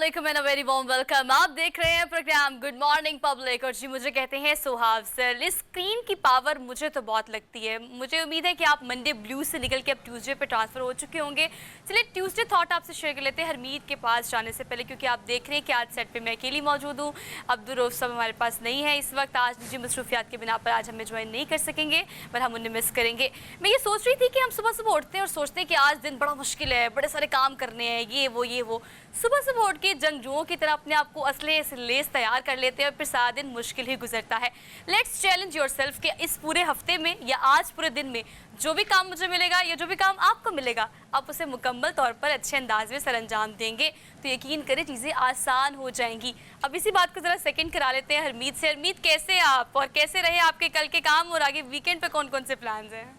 वालेकुम and very warm welcome. आप देख रहे हैं प्रोग्राम गुड मॉर्निंग पब्लिक और जी मुझे कहते हैं सुहाव सर। इस स्क्रीन की पावर मुझे तो बहुत लगती है। मुझे उम्मीद है कि आप मंडे ब्लू से निकल के अब ट्यूसडे पे ट्रांसफर हो चुके होंगे। चलिए ट्यूसडे थॉट आपसे शेयर कर लेते हैं हरमीत के पास जाने से पहले, क्योंकि आप देख रहे हैं कि आज सेट पे मैं अकेली मौजूद हूँ। अब्दुल रऊफ सब हमारे पास नहीं है इस वक्त। आज निजी मसरूफियात के बिना पर आज हमें ज्वाइन नहीं कर सकेंगे, पर हम उन्हें मिस करेंगे। मैं ये सोच रही थी कि हम सुबह सुबह उठते हैं और सोचते हैं कि आज दिन बड़ा मुश्किल है, बड़े सारे काम करने हैं, ये वो। सुबह सुबह उठ के जंगजुओं की तरह अपने आप को असले से लेस तैयार कर लेते हैं और फिर सारा दिन मुश्किल ही गुजरता है। लेट्स चैलेंज योरसेल्फ कि इस पूरे हफ्ते में या आज पूरे दिन में जो भी काम मुझे मिलेगा या जो भी काम आपको मिलेगा, आप उसे मुकम्मल तौर पर अच्छे अंदाज में सरअंजाम देंगे तो यकीन करें चीज़ें आसान हो जाएंगी। अब इसी बात को ज़रा सेकंड करा लेते हैं हरमीत से। हरमीत, कैसे हैं आप और कैसे रहे आपके कल के काम और आगे वीकेंड पे कौन कौन से प्लान्स हैं?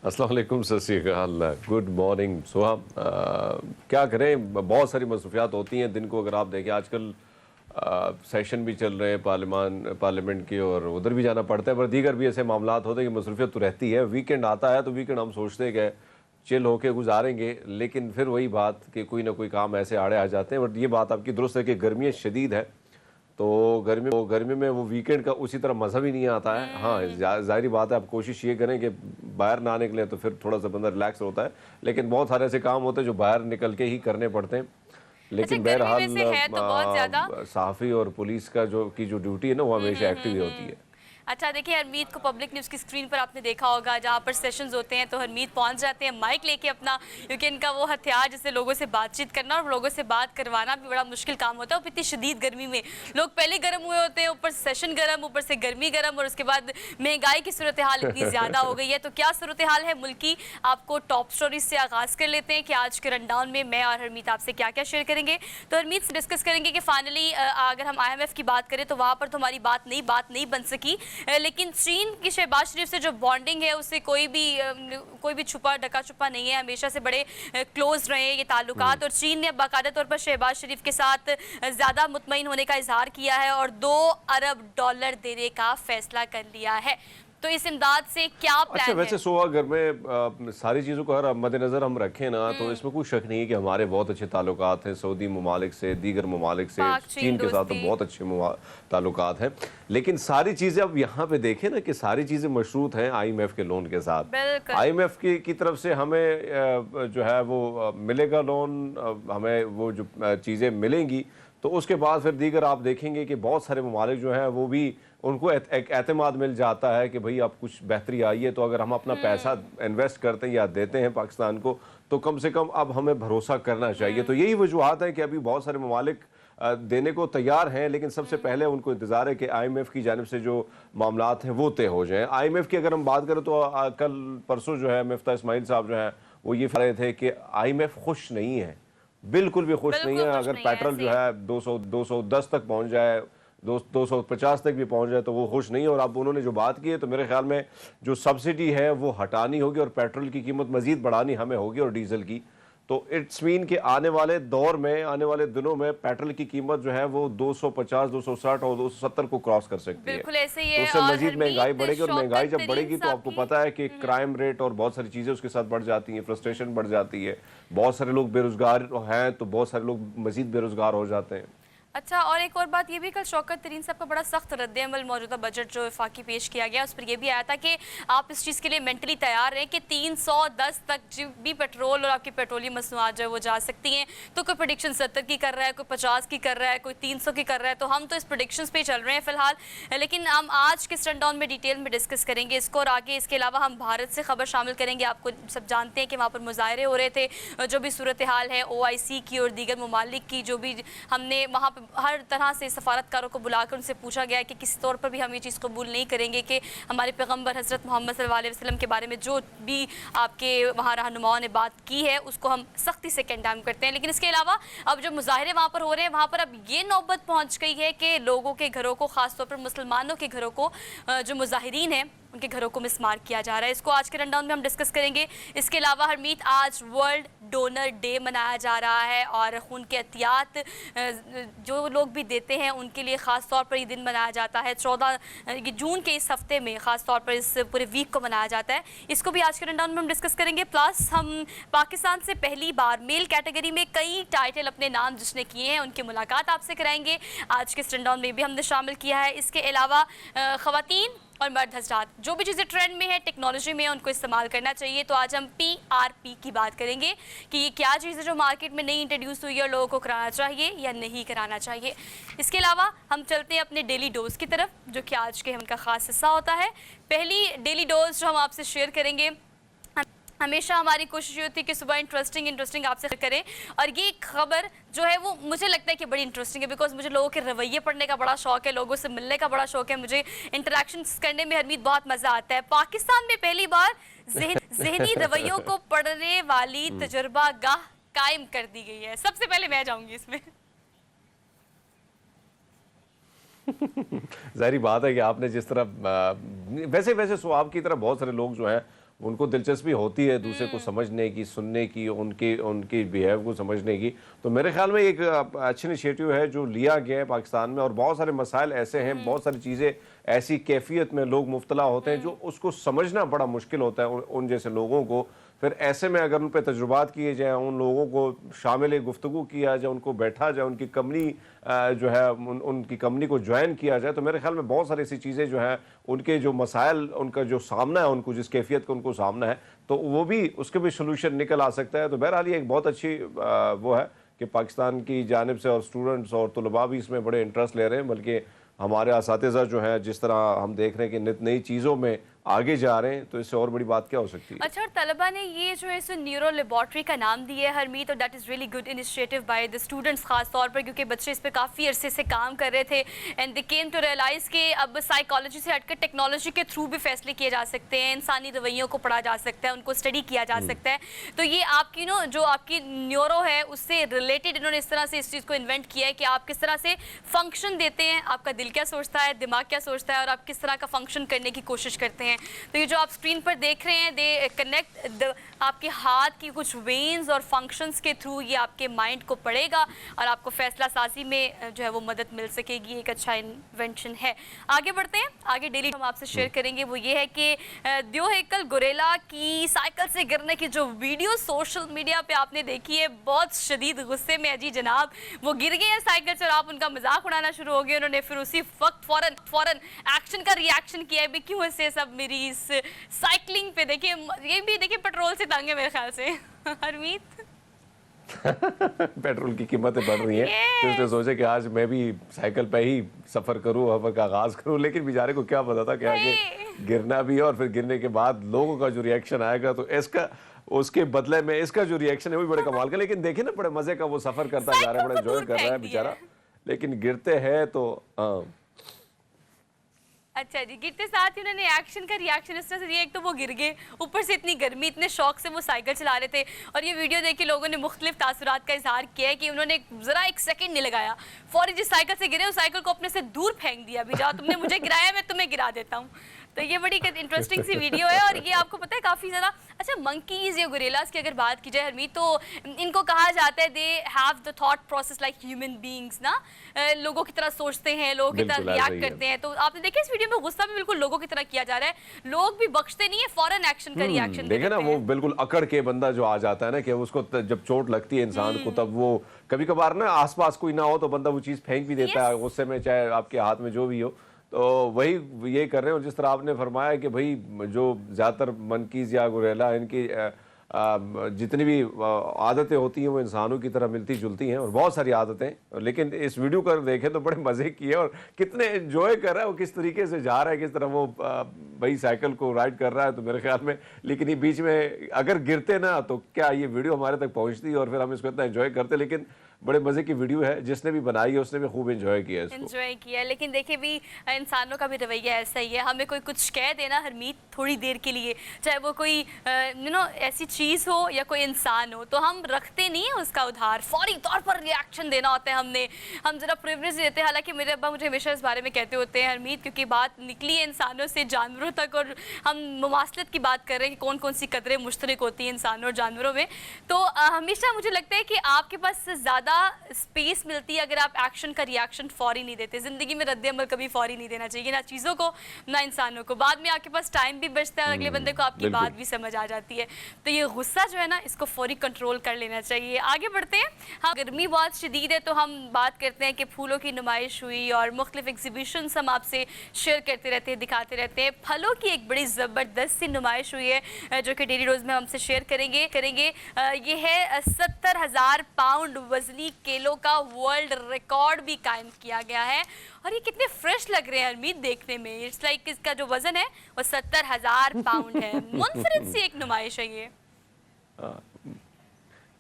अस्सलाम वालेकुम, सत श्री अकाल, गुड मॉर्निंग सुहा। क्या करें, बहुत सारी मसरूफियात होती हैं दिन को। अगर आप देखें आजकल सेशन भी चल रहे हैं पार्लियामेंट की और उधर भी जाना पड़ता है, पर दीगर भी ऐसे मामलात होते हैं कि मसरूफियत तो रहती है। वीकेंड आता है तो वीकेंड हम सोचते हैं कि चिल होके गुजारेंगे, लेकिन फिर वही बात कि कोई ना कोई काम ऐसे आड़े आ जाते हैं। बट ये बात आपकी दुरुस्त है कि गर्मियाँ शदीद है, तो गर्मी में वो वीकेंड का उसी तरह मज़ा भी नहीं आता है। हाँ, ज़ाहिरी बात है, आप कोशिश ये करें कि बाहर ना निकलें तो फिर थोड़ा सा बंदा रिलैक्स होता है, लेकिन बहुत सारे ऐसे काम होते हैं जो बाहर निकल के ही करने पड़ते हैं। लेकिन बहरहाल सहाफ़ी और पुलिस का जो ड्यूटी है ना, वो हमेशा एक्टिव ही होती है। अच्छा देखिए, हरमीत को पब्लिक न्यूज़ की स्क्रीन पर आपने देखा होगा, जहाँ पर सेशंस होते हैं तो हरमीत पहुँच जाते हैं माइक लेके अपना, क्योंकि इनका वो हथियार जिससे लोगों से बातचीत करना और लोगों से बात करवाना भी बड़ा मुश्किल काम होता है। और इतनी शदीद गर्मी में लोग पहले गर्म हुए होते हैं, ऊपर सेशन गर्म, ऊपर से गर्मी गर्म, और उसके बाद महंगाई की सूरत हाल इतनी ज़्यादा हो गई है। तो क्या सूरत हाल है मुल्क की, आपको टॉप स्टोरीज से आगाज़ कर लेते हैं कि आज के रनडाउन में मैं और हरमीत आपसे क्या क्या शेयर करेंगे। तो हरमीत से डिस्कस करेंगे कि फाइनली अगर हम IMF की बात करें तो वहाँ पर तो हमारी बात नहीं बन सकी, लेकिन चीन की शहबाज शरीफ से जो बॉन्डिंग है उससे कोई भी छुपा ढका छुपा नहीं है। हमेशा से बड़े क्लोज रहे ये ताल्लुकात, और चीन ने बाकायदा तौर पर शहबाज शरीफ के साथ ज़्यादा मुतमईन होने का इजहार किया है और $2 अरब देने का फैसला कर लिया है। तो इस इमदाद से क्या प्लान अच्छा, वैसे है? सोहा, अगर मैं सारी चीज़ों को हर मद्देनज़र हम रखें ना, तो इसमें कोई शक नहीं है कि हमारे बहुत अच्छे ताल्लुकात हैं सऊदी ममालिक से, दीगर ममालिक से, चीन के साथ तो बहुत अच्छे ताल्लुकात हैं। लेकिन सारी चीज़ें अब यहाँ पे देखें ना कि सारी चीज़ें मशरूत हैं IMF के लोन के साथ। IMF की तरफ से हमें जो है वो मिलेगा लोन, हमें वो जो चीज़ें मिलेंगी, तो उसके बाद फिर दीगर आप देखेंगे कि बहुत सारे ममालिक जो हैं वो भी, उनको एक एतमाद मिल जाता है कि भाई अब कुछ बेहतरी आई है, तो अगर हम अपना पैसा इन्वेस्ट करते हैं या देते हैं पाकिस्तान को, तो कम से कम अब हमें भरोसा करना चाहिए। तो यही वजूहत है कि अभी बहुत सारे ममालिक देने को तैयार हैं, लेकिन सबसे पहले उनको इंतज़ार है कि IMF की जानिब से जो मामलात हैं वो तय हो जाएँ। IMF की अगर हम बात करें तो कल परसों जो है मिफ्ता इस्माइल साहब जो हैं वो ये कह रहे थे कि IMF खुश नहीं है, बिल्कुल भी खुश नहीं है। अगर पेट्रोल जो है 210 तक पहुंच जाए, 250 तक भी पहुंच जाए, तो वो खुश नहीं है। और अब उन्होंने जो बात की है, तो मेरे ख्याल में जो सब्सिडी है वो हटानी होगी और पेट्रोल की कीमत मजीद बढ़ानी हमें होगी और डीजल की। तो इट्स मीन कि आने वाले दौर में, आने वाले दिनों में पेट्रोल की कीमत जो है वो 250, 260 और 270 को क्रॉस कर सकती है। बिल्कुल ऐसे ही है। तो उससे और मजीद महंगाई बढ़ेगी, और महंगाई जब शौकत बढ़ेगी तो आपको पता है कि क्राइम रेट और बहुत सारी चीज़ें उसके साथ बढ़ जाती हैं, फ्रस्ट्रेशन बढ़ जाती है, बहुत सारे लोग बेरोजगार हैं, तो बहुत सारे लोग मजीद बेरोजगार हो जाते हैं। अच्छा, और एक और बात ये भी, कल शौकत तरीन साहब का बड़ा सख्त रद्द-ए-अमल मौजूदा बजट जो वफाकी पेश किया गया उस पर यह भी आया था कि आप इस चीज़ के लिए मेंटली तैयार रहें कि 310 तक जो भी पेट्रोल और आपकी पेट्रोलियम मसनूआत जो है वो जा सकती हैं। तो कोई प्रेडिक्शन 70 की कर रहा है, कोई 50 की कर रहा है, कोई 300 की कर रहा है, तो हम तो इस प्रेडिक्शंस पे चल रहे हैं फिलहाल। लेकिन हम आज के रनडाउन में डिटेल में डिस्कस करेंगे इसको और आगे। इसके अलावा हम भारत से खबर शामिल करेंगे। आपको सब जानते हैं कि वहाँ पर मुजाहरे हो रहे थे, जो भी सूरत हाल है OIC की और दीगर ममालिक की, जो भी हमने वहाँ पर हर तरह से सफारतकारों को बुलाकर उनसे पूछा गया कि किसी तौर पर भी हम ये चीज़ कबूल नहीं करेंगे कि हमारे पैगंबर हज़रत मोहम्मद सल्लल्लाहु अलैहि वसल्लम के बारे में जो भी आपके वहाँ रहनुमाओं ने बात की है उसको हम सख्ती से कंडेम करते हैं। लेकिन इसके अलावा अब जो मुजाहरे वहाँ पर हो रहे हैं, वहाँ पर अब ये नौबत पहुँच गई है कि लोगों के घरों को, ख़ासतौर पर मुसलमानों के घरों को, जो मुजाहिरीन हैं उनके घरों को मिसमार किया जा रहा है। इसको आज के रनडाउन में हम डिस्कस करेंगे। इसके अलावा हरमीत, आज वर्ल्ड डोनर डे मनाया जा रहा है और खून के एहतियात जो लोग भी देते हैं उनके लिए ख़ास तौर पर ये दिन मनाया जाता है। 14 जून के इस हफ्ते में ख़ास तौर पर इस पूरे वीक को मनाया जाता है। इसको भी आज के रनडाउन में हम डिस्कस करेंगे। प्लस हम पाकिस्तान से पहली बार मेल कैटेगरी में कई टाइटल अपने नाम जिसने किए हैं उनकी मुलाकात आपसे कराएंगे। आज के इस रनडाउन में भी हमने शामिल किया है। इसके अलावा ख़वातीन और मर्द हज़रात जो भी चीज़ें ट्रेंड में है, टेक्नोलॉजी में है, उनको इस्तेमाल करना चाहिए। तो आज हम PRP की बात करेंगे कि ये क्या चीज़ है जो मार्केट में नई इंट्रोड्यूस हुई है और लोगों को कराना चाहिए या नहीं कराना चाहिए। इसके अलावा हम चलते हैं अपने डेली डोज की तरफ, जो कि आज के हमका ख़ास हिस्सा होता है। पहली डेली डोज जो हम आपसे शेयर करेंगे, हमेशा हमारी कोशिश ये होती है कि सुबह इंटरेस्टिंग आपसे करें, और ये खबर जो है वो मुझे लगता है कि बड़ी इंटरेस्टिंग है, बिकॉज मुझे लोगों के रवैये पढ़ने का बड़ा शौक है, लोगों से मिलने का बड़ा शौक है, मुझे इंटरेक्शंस करने में हरमीत बहुत मज़ा आता है। पाकिस्तान में पहली बार ज़हनी रवैयों को पढ़ने वाली तजुर्बा गाह कायम कर दी गई है। सबसे पहले मैं जाऊँगी इसमें। जाहिर बात है कि आपने जिस तरह वैसे स्वाब की तरह बहुत सारे लोग जो हैं उनको दिलचस्पी होती है दूसरे को समझने की, सुनने की, उनके बिहेव को समझने की। तो मेरे ख्याल में एक अच्छी इनिशिएटिव है जो लिया गया है पाकिस्तान में, और बहुत सारे मसाइल ऐसे हैं, बहुत सारी चीज़ें ऐसी कैफियत में लोग मुब्तला होते हैं जो उसको समझना बड़ा मुश्किल होता है उन जैसे लोगों को। फिर ऐसे में अगर उन पर तजुर्बात किए जाएँ, उन लोगों को शामिल गुफ्तगू किया जाए, उनको बैठा जाए, उनकी कम्पनी जो है उनकी कम्पनी को ज्वाइन किया जाए, तो मेरे ख्याल में बहुत सारी ऐसी चीज़ें जो हैं उनके जो मसाइल, उनका जो सामना है, उनको जिस कैफियत का उनको सामना है, तो वो भी उसके भी सोल्यूशन निकल आ सकता है। तो बहरहाल ये एक बहुत अच्छी वो है कि पाकिस्तान की जानिब से और स्टूडेंट्स और तलबा भी इसमें बड़े इंटरेस्ट ले रहे हैं, बल्कि हमारे असातिज़ा जो हैं जिस तरह हम देख रहे हैं कि नित नई चीज़ों में आगे जा रहे हैं, तो इससे और बड़ी बात क्या हो सकती है। अच्छा, और तलबा ने ये जो है इसे न्यूरो लेबॉर्ट्री का नाम दिया है हरमीत, और that is really good initiative by the students खास तौर पर, क्योंकि बच्चे इस पे काफ़ी अरसे से काम कर रहे थे and they came to realise कि अब साइकोलॉजी से हटकर टेक्नोलॉजी के थ्रू भी फैसले किए जा सकते हैं, इंसानी रवैयों को पढ़ा जा सकता है, उनको स्टडी किया जा सकता है। तो ये आपकी जो आपकी न्यूरो है उससे रिलेटेड इन्होंने इस तरह से इस चीज़ को इन्वेंट किया है कि आप किस तरह से फंक्शन देते हैं, आपका दिल क्या सोचता है, दिमाग क्या सोचता है, और आप किस तरह का फंक्शन करने की कोशिश करते हैं। तो ये जो आप स्क्रीन पर देख रहे हैं, दे कनेक्ट आपके हाथ की कुछ वेन्स और फंक्शंस के थ्रू ये आपके माइंड को पड़ेगा और आपको फैसला साजी में जो है वो मदद मिल सकेगी। एक अच्छा इन्वेंशन है। आगे बढ़ते हैं। आगे डेली हम आपसे शेयर करेंगे वो ये है कि द्योहेकल गुरेला की साइकिल से गिरने की जो वीडियो सोशल मीडिया पे आपने देखी है, बहुत शदीद गुस्से में है जी जनाब, वो गिर गए हैं साइकिल से और आप उनका मजाक उड़ाना शुरू हो गए। उन्होंने फिर उसी वक्त फौरन एक्शन का रिएक्शन किया है भी, क्यों ऐसे सब मेरी इस साइकिलिंग पे देखिए, ये भी देखिए पेट्रोल से तंग है मेरे ख्याल से हरमीत। पेट्रोल की कीमतें बढ़ रही हैं, तो उसने सोचा कि आज मैं भी साइकिल पे ही सफर करूं, सफर का आगाज करूं, लेकिन बेचारे को क्या पता था कि आगे गिरना भी है, और फिर गिरने के बाद लोगों का जो रिएक्शन आएगा, तो इसका उसके बदले में इसका जो रिएक्शन है वो भी बड़े कमाल का। लेकिन देखिए ना, बड़े मजे का वो सफर करता जा रहा है, बड़ा एंजॉय कर रहा है बेचारा, लेकिन गिरते हैं तो अच्छा जी, गिरते साथ ही उन्होंने एक्शन का रिएक्शन इस तरह से दिया, एक तो वो गिर गए, ऊपर से इतनी गर्मी, इतने शौक से वो साइकिल चला रहे थे, और ये वीडियो देख के लोगों ने मुख्तलिफ तासुरात का इजहार किया है कि उन्होंने ज़रा एक सेकंड नहीं लगाया, फौरी जिस साइकिल से गिरे उस साइकिल को अपने से दूर फेंक दिया, भी जाओ तुमने मुझे गिराया, मैं तुम्हें गिरा देता हूँ। तो ये बड़ी इंटरेस्टिंग सी वीडियो है, और ये आपको पता है काफ़ी ज़्यादा अच्छा मंकीज़ या गोरिल्लास की अगर बात की जाए हरमीत, तो इनको कहा जाता है they have the thought process like human beings ना, लोगों की तरह सोचते हैं, लोगों की तरह रिएक्ट करते हैं। तो आपने देखा इस वीडियो में गुस्सा भी बिल्कुल लोगों की तरह किया जा रहा है, लोग भी बख्शते नहीं है, फौरन एक्शन का रिएक्शन देखे ना, वो बिल्कुल अकड़ के बंदा जो आ जाता है ना, कि उसको जब चोट लगती है इंसान को, तब वो कभी कभार ना आसपास कोई ना हो तो बंदा वो चीज़ फेंक भी देता है गुस्से में, चाहे आपके हाथ में जो भी हो। तो वही ये कर रहे हैं, और जिस तरह आपने फरमाया कि भाई जो ज़्यादातर मंकीज़ या गुरेला, इनकी जितनी भी आदतें होती हैं वो इंसानों की तरह मिलती जुलती हैं, और बहुत सारी आदतें, लेकिन इस वीडियो को देखें तो बड़े मज़े किए, और कितने एंजॉय कर रहा है वो, किस तरीके से जा रहा है, किस तरह वो भाई साइकिल को राइड कर रहा है। तो मेरे ख्याल में, लेकिन ये बीच में अगर गिरते ना तो क्या ये वीडियो हमारे तक पहुँचती और फिर हम इसको इतना एंजॉय करते, लेकिन बड़े मजे की वीडियो है, जिसने भी बनाई है उसने भी खूब एंजॉय किया इसको। एंजॉय किया, लेकिन देखिए भी इंसानों का भी रवैया ऐसा ही है। हमें कोई कुछ कह देना हरमीत थोड़ी देर के लिए, चाहे वो कोई ऐसी चीज़ हो या कोई इंसान हो, तो हम रखते नहीं है उसका उधार, फौरी तौर पर रिएक्शन देना होता है। हम ज़रा प्रिविलेज देते हैं। हालांकि मेरे अब्बा मुझे हमेशा इस बारे में कहते होते हैं हरमीत, क्योंकि बात निकली है इंसानों से जानवरों तक, और हम मुमासलत की बात कर रहे हैं कि कौन कौन सी कदरें मुश्तरक होती हैं इंसानों और जानवरों में। तो हमेशा मुझे लगता है कि आपके पास ज़्यादा स्पेस मिलती है अगर आप एक्शन का रिएक्शन फौरी नहीं देते। ज़िंदगी में रद्द-ए-अमल कभी फौरी नहीं देना चाहिए, ना चीज़ों को ना इंसानों को। बाद में आपके पास टाइम भी बचता है और अगले बंदे को आपकी बात भी समझ आ जाती है। तो ये गुस्सा जो है ना, इसको फौरी कंट्रोल कर लेना चाहिए। आगे बढ़ते हैं। हाँ, गर्मी बहुत शदीद है तो हम बात करते हैं कि फूलों की नुमाइश हुई और मुख्तलिफ एग्जीबिशंस हम आपसे शेयर करते रहते हैं, दिखाते रहते हैं। फलों की एक बड़ी ज़बरदस्त सी नुमाइश हुई है जो कि डेली रोज़ में हमसे शेयर करेंगे। ये है 70,000 पाउंड वजनी केलों का वर्ल्ड रिकॉर्ड भी कायम किया गया है। और ये कितने फ्रेश लग रहे हैं हरमीत देखने में। इट्स लाइक इसका जो वजन है वो 70,000 पाउंड है। मुनफरिद सी एक नुमाइश है ये।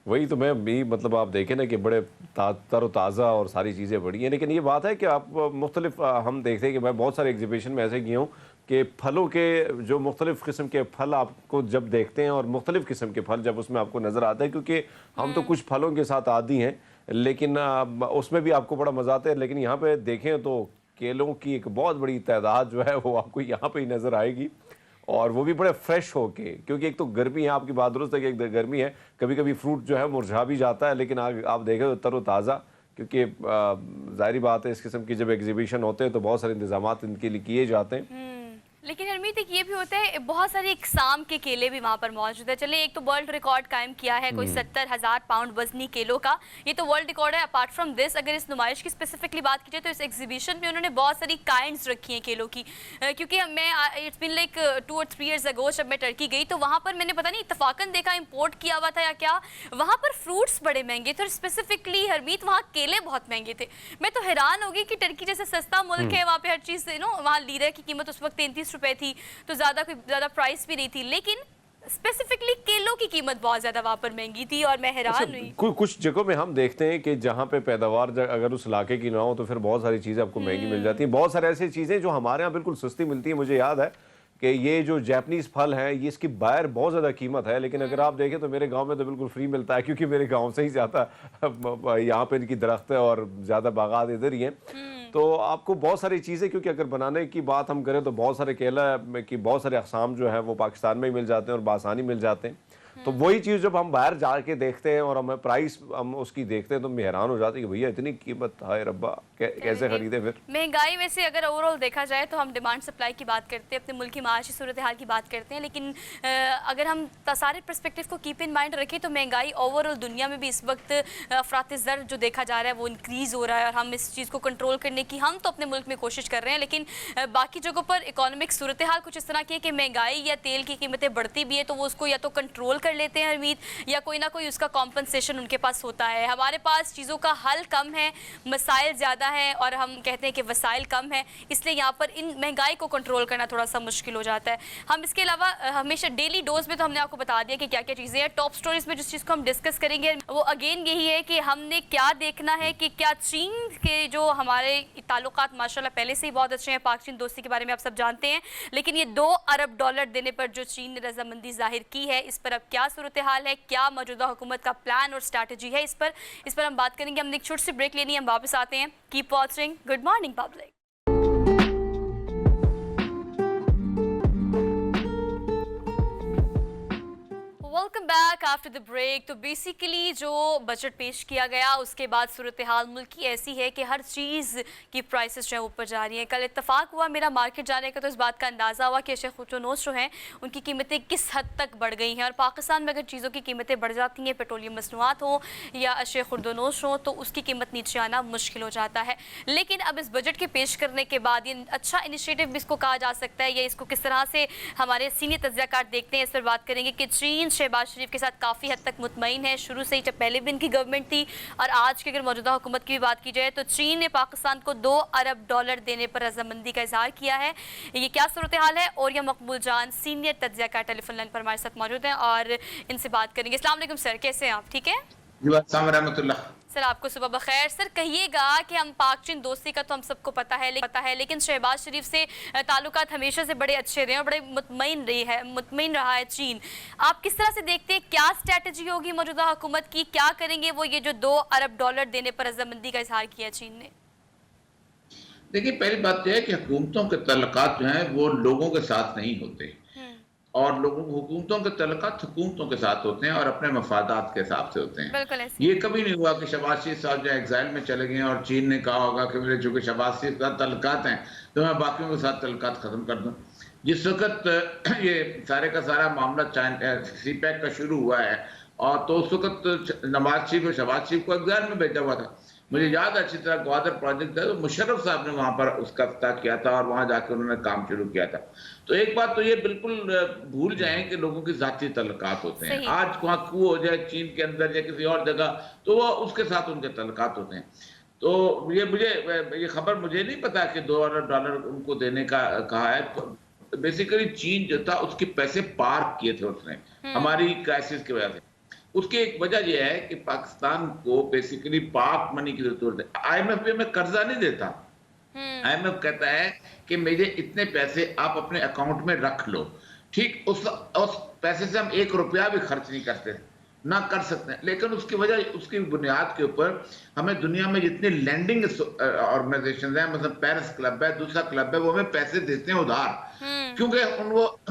वही तो मैं भी, मतलब आप देखें ना कि बड़े तरोताज़ा और सारी चीज़ें बड़ी हैं। लेकिन ये बात है कि आप मुख्तलिफ हम देखते हैं कि मैं बहुत सारे एग्जीबिशन में ऐसे गया हूँ कि फलों के जो मुख्तलिफ़ किस्म के फल आपको जब देखते हैं और मुख्तलिफ़ किस्म के फल जब उसमें आपको नज़र आता है, क्योंकि हम तो कुछ फलों के साथ आदी हैं, लेकिन उसमें भी आपको बड़ा मज़ा आता है। लेकिन यहाँ पे देखें तो केलों की एक बहुत बड़ी तादाद जो है वो आपको यहाँ पे ही नज़र आएगी, और वो भी बड़े फ्रेश होके, क्योंकि एक तो गर्मी है, आपकी बात दुरुस्त है कि एक गर्मी है, कभी कभी फ्रूट जो है मुरझा भी जाता है, लेकिन आप देखें तो तरोताज़ा, क्योंकि ज़ाहिर बात है इस किस्म की जब एग्जीबिशन होते हैं तो बहुत सारे इंतजाम इनके लिए किए जाते हैं। लेकिन हरमीत एक ये भी होता है, बहुत सारे इकसाम के केले भी वहाँ पर मौजूद है। चले, एक तो वर्ल्ड रिकॉर्ड कायम किया है कोई 70,000 पाउंड वजनी केलों का, ये तो वर्ल्ड रिकॉर्ड है। अपार्ट फ्रॉम दिस, अगर इस नुमाइश की स्पेसिफिकली बात की जाए तो इस एग्जीबिशन में उन्होंने बहुत सारी काइंड्स रखी हैं केलों की। क्योंकि मैं इट्स बिन लाइक 2 और 3 ईयर्स अगो जब मैं टर्की गई तो वहाँ पर मैंने पता नहीं इत्तफाकन देखा, इम्पोर्ट किया हुआ था या क्या, वहाँ पर फ्रूट्स बड़े महंगे थे और स्पेसिफिकली हरमीत वहाँ केले बहुत महंगे थे। मैं तो हैरान हो गई कि टर्की जैसे सस्ता मुल्क है, वहाँ पे हर चीज़ वहाँ लीरा की कीमत उस वक्त 33 रुपए थी, तो ज़्यादा प्राइस भी नहीं थी, लेकिन स्पेसिफिकली केलों की कीमत बहुत ज़्यादा वहाँ पर महंगी थी और मैं हैरान हुई। कुछ जगहों में हम देखते हैं कि जहाँ पे पैदावार अगर उस इलाके की ना हो तो फिर बहुत सारी चीज़ें आपको महंगी मिल जाती हैं। बहुत सारे ऐसी चीज़ें जो हमारे यहाँ बिल्कुल सस्ती मिलती हैं। मुझे याद है कि ये जो जापानीज़ फल हैं, ये इसकी बाहर बहुत ज़्यादा कीमत है, लेकिन अगर आप देखें तो मेरे गांव में तो बिल्कुल फ्री मिलता है, क्योंकि मेरे गांव से ही ज़्यादा यहाँ पे इनकी दरख्त है और ज़्यादा बागात इधर ही हैं। तो आपको बहुत सारी चीज़ें, क्योंकि अगर बनाने की बात हम करें तो बहुत सारे केला की बहुत सारे अक़साम जो है वो पाकिस्तान में ही मिल जाते हैं और बासानी मिल जाते हैं। तो वही चीज़ जब हम बाहर जाके देखते हैं और हमें प्राइस हम उसकी देखते हैं तो हम हैरान हो जाते हैं कि भैया इतनी कीमत, हाय रब्बा, कैसे खरीदे। फिर महंगाई में से अगर ओवरऑल देखा जाए तो हम डिमांड सप्लाई की बात करते हैं, अपने मुल्क की माशी सूरत हाल की बात करते हैं, लेकिन अगर हम सारे पर्सपेक्टिव को कीप इन माइंड रखें तो महंगाई ओवरऑल दुनिया में भी इस वक्त अफरात ज़र जो देखा जा रहा है वो इंक्रीज़ हो रहा है, और हम इस चीज़ को कंट्रोल करने की हम तो अपने मुल्क में कोशिश कर रहे हैं, लेकिन बाकी जगहों पर इकोनॉमिक सूरत हाल कुछ इस तरह की है कि महंगाई या तेल की कीमतें बढ़ती भी है तो वो उसको या तो कंट्रोल कर लेते हैं हरमीत, या कोई ना कोई उसका कॉम्पनसेशन उनके पास होता है। हमारे पास चीज़ों का हल कम है, मसाइल ज़्यादा हैं और हम कहते हैं कि वसाइल कम है, इसलिए यहाँ पर इन महंगाई को कंट्रोल करना थोड़ा सा मुश्किल हो जाता है। हम इसके अलावा हमेशा डेली डोज में तो हमने आपको बता दिया कि क्या क्या चीज़ें हैं। टॉप स्टोरीज में जिस चीज़ को हम डिस्कस करेंगे वो अगेन यही है कि हमने क्या देखना है कि क्या चीन के जो हमारे ताल्लुकात माशाल्लाह पहले से ही बहुत अच्छे हैं, पाक चीन दोस्ती के बारे में आप सब जानते हैं, लेकिन ये $2 अरब देने पर जो चीन ने रजामंदी जाहिर की है, इस पर अब क्या सूरत हाल है, क्या मौजूदा हुकूमत का प्लान और स्ट्रैटेजी है, इस पर हम बात करेंगे। हमने एक छोटी सी ब्रेक लेनी है, हम वापस आते हैं। Keep watching good morning public. Welcome back after the break. तो बेसिकली जो बजट पेश किया गया उसके बाद सूरत हाल मुल्क की ऐसी है कि हर चीज़ की प्राइसेस जो है ऊपर जा रही हैं। कल इत्तफाक हुआ मेरा मार्केट जाने का तो इस बात का अंदाज़ा हुआ कि अशे खुर्दोनोश जो हैं उनकी कीमतें किस हद तक बढ़ गई हैं, और पाकिस्तान में अगर चीज़ों की कीमतें बढ़ जाती हैं, पेट्रोलियम मसनूआत हो या अशे खुर्दोनोश हो, तो उसकी कीमत नीचे आना मुश्किल हो जाता है। लेकिन अब इस बजट के पेश करने के बाद ये अच्छा इनिशिएटिव भी इसको कहा जा सकता है, या इसको किस तरह से हमारे सीनियर तज्ज़ियाकार देखते हैं, इस पर बात करेंगे कि चीन शहबाज शरीफ के साथ काफ़ी हद तक मुतमईन है शुरू से ही, जब पहले भी इनकी गवर्नमेंट थी, और आज की अगर मौजूदा हुकूमत की भी बात की जाए तो चीन ने पाकिस्तान को $2 अरब देने पर रजामंदी का इजहार किया है। ये क्या सूरत हाल है, और यह मकबूल जान सीनियर तज्ज़ियाकार टेलीफोन लाइन पर हमारे साथ मौजूद हैं और इनसे बात करेंगे। अस्सलाम वालेकुम सर, कैसे हैं आप? ठीक है जी अस्सलाम रहमतुल्लाह। सर आपको सुबह बखैर। सर कहिएगा कि हम पाक चीन दोस्ती का तो हम सबको पता है, लेकिन शहबाज शरीफ से ताल्लुकात हमेशा से बड़े अच्छे रहे और बड़े मुतमईन रहा है चीन। आप किस तरह से देखते हैं, क्या स्ट्रैटेजी होगी मौजूदा हुकूमत की, क्या करेंगे वो ये जो $2 अरब देने पर रजामंदी का इजहार किया चीन ने? देखिए पहली बात यह है कि हुकूमतों के तल्लुकात जो हैं वो लोगों के साथ नहीं होते, और लोगों हुकूमतों के तल्लुकात हुकूमतों के साथ होते हैं और अपने मफादात के हिसाब से होते हैं। बिल्कुल ऐसे। ये कभी नहीं हुआ कि शहबाज शरीफ साहब जो एग्जाइल में चले गए और चीन ने कहा होगा कि मेरे चूंकि शहबाज शरीफ के साथ तल्लुकात हैं तो मैं बाकियों के साथ तल्लुकात खत्म कर दूं। जिस वक्त ये सारे का सारा मामला सीपैक का शुरू हुआ है और तो उस वक्त नवाज शरीफ और शहबाज शरीफ को एग्जाइल में भेजा हुआ था। मुझे याद है अच्छी तरह ग्वादर प्रोजेक्ट था तो मुशर्रफ साहब ने वहां पर उसका इफ्ताह किया था और वहां जाकर उन्होंने काम शुरू किया था। तो एक बात तो ये बिल्कुल भूल जाएं कि लोगों की जाती तल्लुकात होते हैं। आज वहां coup हो जाए चीन के अंदर या किसी और जगह तो वो उसके साथ उनके तल्लुकात होते हैं। तो ये खबर मुझे नहीं पता कि $2 अरब उनको देने का कहा है। बेसिकली चीन जो था उसके पैसे पार्क किए थे उसने हमारी क्राइसिस की वजह से। उसकी एक वजह यह है कि पाकिस्तान को बेसिकली पाक मनी की जरूरत है। IMF में कर्जा नहीं देता। IMF कहता है कि मेरे इतने पैसे आप अपने अकाउंट में रख लो, ठीक उस पैसे से हम ₹1 भी खर्च नहीं करते, ना कर सकते हैं। लेकिन उसकी वजह उसकी बुनियाद के ऊपर हमें दुनिया में जितनी लैंडिंग ऑर्गेनाइजेशन है, मतलब पेरिस क्लब है, दूसरा क्लब है, वो हमें पैसे देते हैं उधार, क्योंकि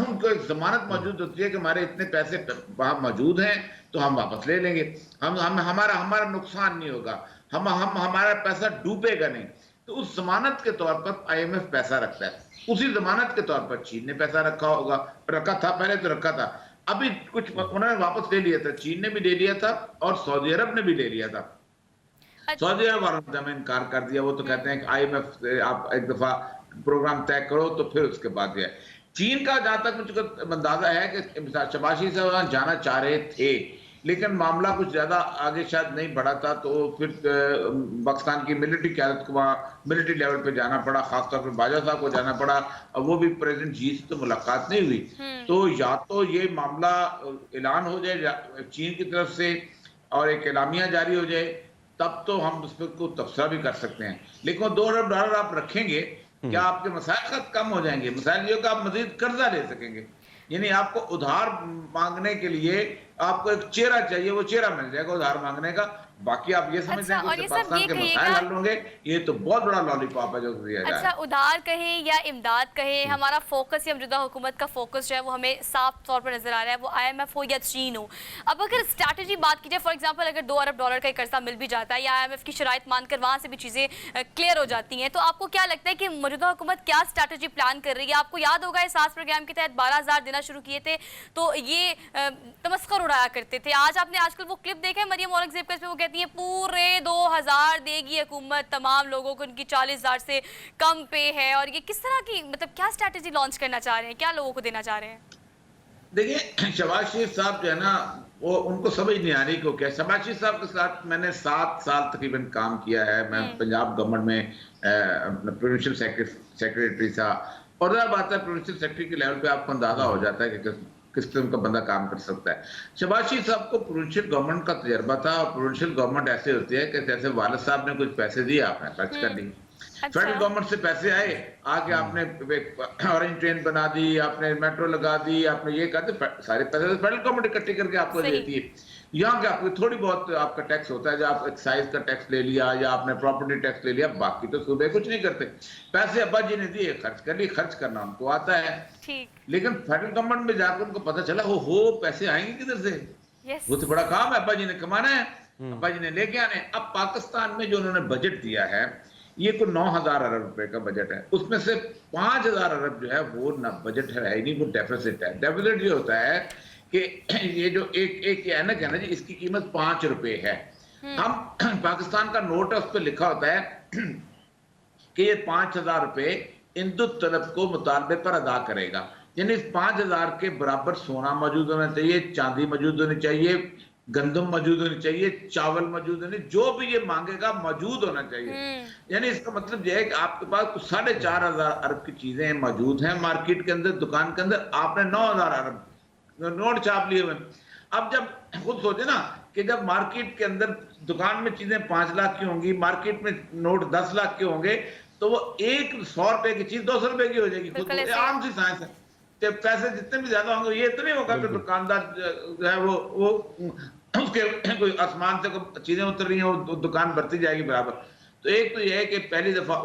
उनको एक जमानत मौजूद होती है कि हमारे इतने पैसे वहां मौजूद हैं तो हम वापस ले लेंगे, हमारा नुकसान नहीं होगा, हमारा पैसा डूबेगा नहीं। तो उस जमानत के तौर पर IMF पैसा रखता है। उसी जमानत के तौर पर चीन ने पैसा रखा था पहले तो रखा था, अभी कुछ उन्होंने वापस ले लिया था, चीन ने भी ले लिया था और सऊदी अरब ने भी ले लिया था। सऊदी अरब वालों ने इनकार कर दिया। वो तो कहते हैं कि IMF से आप एक दफा प्रोग्राम तय करो तो फिर उसके बाद है। चीन का जहां तक मुझे अंदाजा है कि शहबाज शरीफ साहब वहां जाना चाह रहे थे, लेकिन मामला कुछ ज्यादा आगे शायद नहीं बढ़ा था, तो फिर पाकिस्तान की मिलिट्री क़यादत को वहाँ मिलिट्री लेवल पे जाना पड़ा, खासतौर पर बाजवा साहब को जाना पड़ा, और वो भी प्रेसिडेंट जी से तो मुलाकात नहीं हुई। तो या तो ये मामला ऐलान हो जाए चीन की तरफ से और एक एलामिया जारी हो जाए, तब तो हम उस पर को तबसरा भी कर सकते हैं। लेकिन वो $2 अरब आप रखेंगे, क्या आपके मसाइल कम हो जाएंगे? मसाइल ये आप मजीद कर्जा ले सकेंगे, यानी आपको उधार मांगने के लिए आपको एक चेहरा चाहिए, वो चेहरा मिल जाएगा उधार मांगने का। बाकी आप ये समझते हैं कि पाकिस्तान के मसाइल हल होंगे, ये तो बहुत बड़ा लॉलीपॉप है जो दिया जाए। अच्छा, उधार कहे या इमदाद कहे, हमारा फोकस या मौजूदा हुकूमत का फोकस जो है वो हमें साफ तौर पर नजर आ रहा है, वो IMF हो या चीन हो। अब अगर स्ट्रैटेजी बात की जाए, फॉर एग्जांपल अगर $2 अरब का कर्जा मिल भी जाता है या IMF की शराइत मानकर वहां से भी चीजें क्लियर हो जाती हैं, तो आपको क्या लगता है कि मौजूदा हुकूमत क्या स्ट्रैटेजी प्लान कर रही है? आपको याद होगा इस सास प्रोग्राम के तहत 12,000 देना शुरू किए थे तो ये तमस्कर उड़ाया करते थे। आज आपने आजकल वो क्लिप देखा है मरियम औरंगजेब का, इसमें वो कहती है पूरे 2,000 देगी हुकूमत तमाम लोगों को, उनकी 40,000 से कम पे है। और ये किस तरह की, मतलब क्या स्ट्रैटेजी लॉन्च करना चाह रहे हैं, क्या लोगों को देना चाह रहे हैं? देखिए शहबाज शरीफ साहब जो है ना, वो उनको समझ नहीं आ रही को क्या। शहबाज शरीफ साहब के साथ मैंने 7 साल तकरीबन काम किया है। मैं पंजाब गवर्नमेंट में प्रोविंशियल सेक्रेटरी था, और बात है प्रोविंशियल सेक्रेटरी के लेवल पे आपको अंदाजा हो जाता है कि किस किस्म का बंदा काम कर सकता है। शहबाज शरीफ साहब को प्रोविंशियल गवर्नमेंट का तजर्बा था, और प्रोविंशियल गवर्नमेंट ऐसे होती है कि जैसे वालिद साहब ने कुछ पैसे दिए, आपने खर्च कर दी। फेडरल गवर्नमेंट से पैसे आए, आके आपने ऑरेंज ट्रेन बना दी, आपने मेट्रो लगा दी, आपने ये कर दिया, सारे पैसे तो फेडरल गवर्नमेंट इकट्ठे करके आपको देती है। यहाँ क्या आपको थोड़ी बहुत आपका टैक्स होता है, जो आप एक्साइज का टैक्स ले लिया या आपने प्रॉपर्टी टैक्स ले लिया, बाकी तो सूबे कुछ नहीं करते। पैसे अब्बा जी ने दिए, खर्च कर लिए, खर्च करना उनको आता है। लेकिन फेडरल गवर्नमेंट में जाकर उनको पता चला हो पैसे आएंगे किधर से, वो तो बड़ा काम है, अब्बा जी ने कमाना है, अब्बा जी ने लेके आने। अब पाकिस्तान में जो उन्होंने बजट दिया है, ये को 9,000 अरब रुपए का बजट है, उसमें से 5,000 अरब जो है वो ना बजट है ही नहीं, वो डेफिसिट है। डेफिसिट ये होता है कि ये जो एक ऐनक है ना जी, इसकी कीमत ₹5 है। हम पाकिस्तान का नोट है, उस पर लिखा होता है कि ये 5,000 रुपए इंदुत तलब को मुतालबे पर अदा करेगा, यानी इस 5,000 के बराबर सोना मौजूद होना चाहिए, चांदी मौजूद होनी चाहिए, गंदम मौजूद होनी चाहिए, चावल मौजूद होने, जो भी ये मांगेगा मौजूद होना चाहिए। यानी इसका मतलब यह है कि आपके पास 4,500 अरब की चीजें मौजूद हैं मार्केट के अंदर, दुकान के अंदर, आपने 9,000 अरब नोट छाप लिए हुए। अब जब खुद सोचे ना कि जब मार्केट के अंदर दुकान में चीजें 5 लाख की होंगी, मार्केट में नोट 10 लाख के होंगे, तो वो एक 100 रुपए की चीज 200 रुपए की हो जाएगी। खुद आम सी साइंस है। जब पैसे जितने भी ज्यादा होंगे, ये तो नहीं होगा कि दुकानदार जो है वो उसके कोई आसमान से कोई चीजें उतर रही हैं, वो दुकान बढ़ती जाएगी बराबर। तो एक तो ये है कि पहली दफा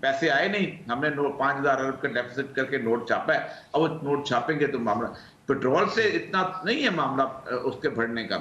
पैसे आए नहीं, हमने 5,000 अरब का डेफिसिट करके नोट छापा है। अब वो नोट छापेंगे तो मामला पेट्रोल से इतना नहीं है मामला उसके बढ़ने का,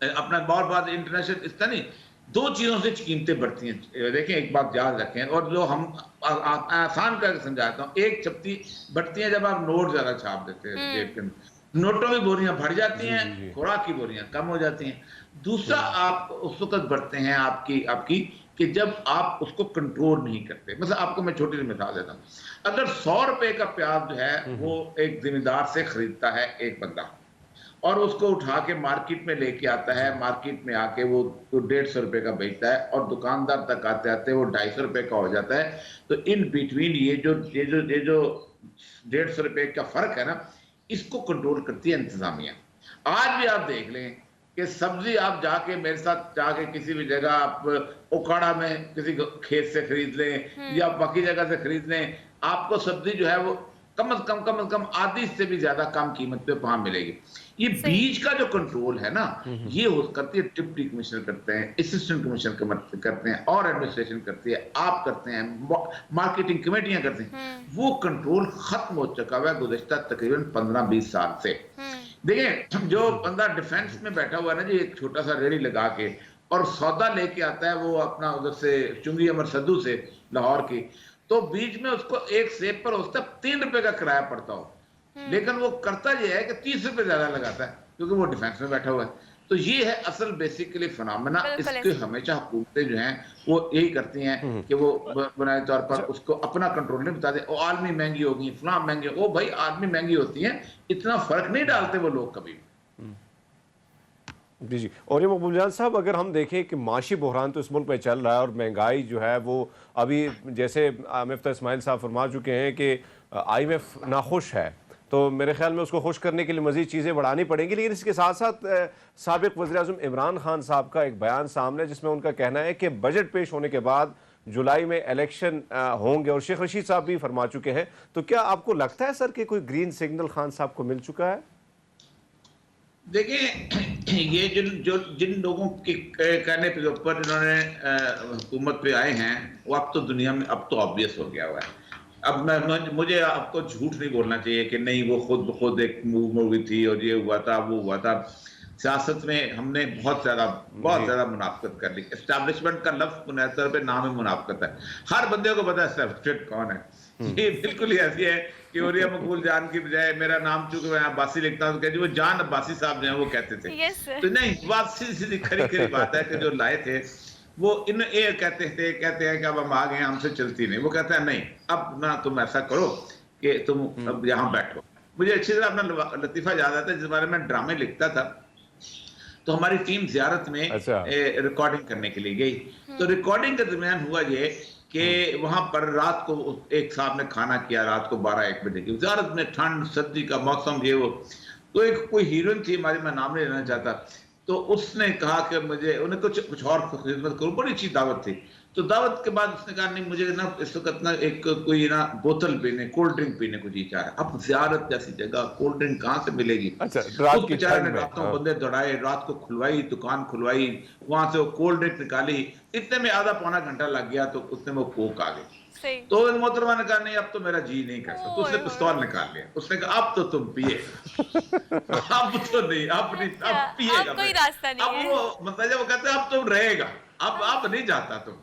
अपना बहुत बात इंटरनेशनल इतना नहीं, 2 चीजों से कीमतें बढ़ती हैं। देखें एक बात याद रखें, और जो हम आसान करके समझाता हूँ, एक छपती बढ़ती है जब आप नोट ज्यादा छाप देते हैं जेब के अंदर, नोटों की बोरियां बढ़ जाती हैं, खुराक की बोरियां कम हो जाती हैं। दूसरा आप उस वक्त बढ़ते हैं आपकी कि जब आप उसको कंट्रोल नहीं करते। मतलब आपको मैं छोटी सी मिसाल देता हूँ, अगर 100 रुपए का प्याज जो है वो एक जिम्मेदार से खरीदता है एक बंदा, और उसको उठा के मार्केट में लेके आता है, मार्केट में आके वो 150 रुपए का बेचता है, और दुकानदार तक आते आते वो 250 रुपए का हो जाता है। तो इन बिटवीन ये जो 150 रुपए का फर्क है ना, इसको कंट्रोल करती है इंतजामिया। आज भी आप देख लें कि सब्जी आप जाके मेरे साथ जाके किसी भी जगह आप ओकाड़ा में किसी खेत से खरीद लें या बाकी जगह से खरीद लें, आपको सब्जी जो है वो कम से कम आधी से भी ज्यादा कम कीमत पे वहां मिलेगी। ये बीज का जो कंट्रोल है ना, ये करती है डिप्टी कमिश्नर करते हैं, असिस्टेंट कमिश्नर करते हैं, और एडमिनिस्ट्रेशन करती है, आप करते हैं, मार्केटिंग कमेटियां करती हैं। वो कंट्रोल खत्म हो चुका हुआ है गुज़िश्ता तकरीबन 15-20 साल से। देखिए, जो बंदा डिफेंस में बैठा हुआ है ना जी, एक छोटा सा रेडी लगा के और सौदा लेके आता है, वो अपना उधर से चुंगी अमर सद्दू से लाहौर की, तो बीच में उसको एक सेब पर उसका 3 रुपए का किराया पड़ता हो, लेकिन वो करता ये है कि 30 रुपए ज्यादा लगाता है, क्योंकि वो डिफेंस में बैठा हुआ है। तो ये है असल बेसिकली फिनोमेना। इसके हमेशा हुकूमतें जो हैं वो यही करती हैं कि वो बुनियादी तौर पर उसको अपना कंट्रोल नहीं बताते। ओ आर्मी महंगी होगी, फलां महंगी, ओ भाई आर्मी महंगी होती है, इतना फर्क नहीं डालते वो लोग कभी। जी। और ये मकबूल जान साहब, अगर हम देखें कि माशी बहरान तो इस मुल्क में चल रहा है और महंगाई जो है वो अभी, जैसे मिफ्ता इस्माइल साहब फरमा चुके हैं कि IMF नाखुश है, तो मेरे ख्याल में उसको खुश करने के लिए मज़ीद चीज़ें बढ़ानी पड़ेंगी। लेकिन इसके साथ साथ साबिक़ वज़ीर-ए-आज़म इमरान खान साहब का एक बयान सामने है जिसमें उनका कहना है कि बजट पेश होने के बाद जुलाई में इलेक्शन होंगे, और शेख रशीद साहब भी फरमा चुके हैं। तो क्या आपको लगता है सर कि कोई ग्रीन सिग्नल खान साहब को मिल चुका है? देखिए, ये जिन लोगों के कहने पे ऊपर इन्होंने हुकूमत पे आए हैं, वो अब तो दुनिया में अब तो ऑब्वियस हो गया हुआ है। अब मुझे आपको झूठ नहीं बोलना चाहिए कि नहीं वो खुद एक मूव हुई थी और ये हुआ था वो हुआ था। सियासत में हमने बहुत ज्यादा मुनाफकत कर ली। एस्टैब्लिशमेंट का लफ्ज बुनियादी तौर पे नाम ही मुनाफकत है। हर बंदे को पता है एस्टैब्लिशमेंट कौन है। ये बिल्कुल ही ऐसी है कि ओरिया मकबूल जान की बजाय मेरा नाम चूंकि मैं अब्बासी लिखता हूँ, कहते वो जान अब्बासी साहब जो है वो कहते थे। तो नहीं, बात सीधी खरी बात है कि जो लाए थे वो ये कहते हैं कि अब हम आ गए, हमसे चलती नहीं। वो कहता है नहीं, अब ना तुम ऐसा करो कि तुम अब यहाँ बैठो। मुझे अच्छी तरह अपना लतीफा याद आता है, जिस बारे में ड्रामे लिखता था। तो हमारी टीम ज़ियारत में रिकॉर्डिंग करने के लिए गई। तो रिकॉर्डिंग के दरमियान हुआ ये कि वहां पर रात को एक साहब ने खाना किया, रात को 12-1 बजे की ज़ियारत में, ठंड सर्दी का मौसम ये वो। तो एक कोई हीरोइन थी हमारी, मैं नाम नहीं लेना चाहता, तो उसने कहा कि मुझे उन्हें कुछ और खिदमत करूं। बड़ी अच्छी दावत थी। तो दावत के बाद उसने कहा नहीं, मुझे ना इस वक्त ना एक कोई ना बोतल पीने, कोल्ड ड्रिंक पीने को जी चाह रहा है। अब ज़ियारत जैसी जगह कोल्ड ड्रिंक कहाँ से मिलेगी? अच्छा, उस बेचारे ने रातों बंदे दौड़ाए, रात को खुलवाई, दुकान खुलवाई, वहां से वो कोल्ड ड्रिंक निकाली। इतने में आधा पौना घंटा लग गया, तो उतने में वो कोक आ गई। तो मोहतरमा ने कहा नहीं, अब तो मेरा जी नहीं करता। तो उसने पिस्तौल निकाल लिया। उसने कहा अब तो तुम पिए। अब तो नहीं, अब पिएगा। कोई रास्ता नहीं है। अब वो मतलब वो कहते हैं अब तुम रहेगा, अब नहीं जाता तुम।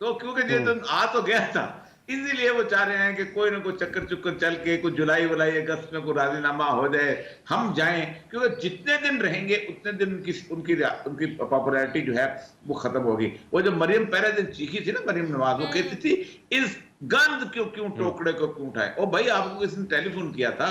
तो क्योंकि ये तुम आ तो गया था, इसीलिए वो चाह रहे हैं कि कोई ना कोई चक्कर चल के कुछ जुलाई अगस्त में कोई राजीनामा हो जाए, हम जाएं। क्योंकि जितने दिन रहेंगे उतने दिन उनकी पॉपुलैरिटी जो है वो खत्म होगी। वो जो मरियम पहले दिन चीखी थी ना, मरियम नवाज, वो कहती थी इस गंद क्यों टोकरे को क्यों उठाए। ओ भाई, आपको किसी ने टेलीफोन किया था?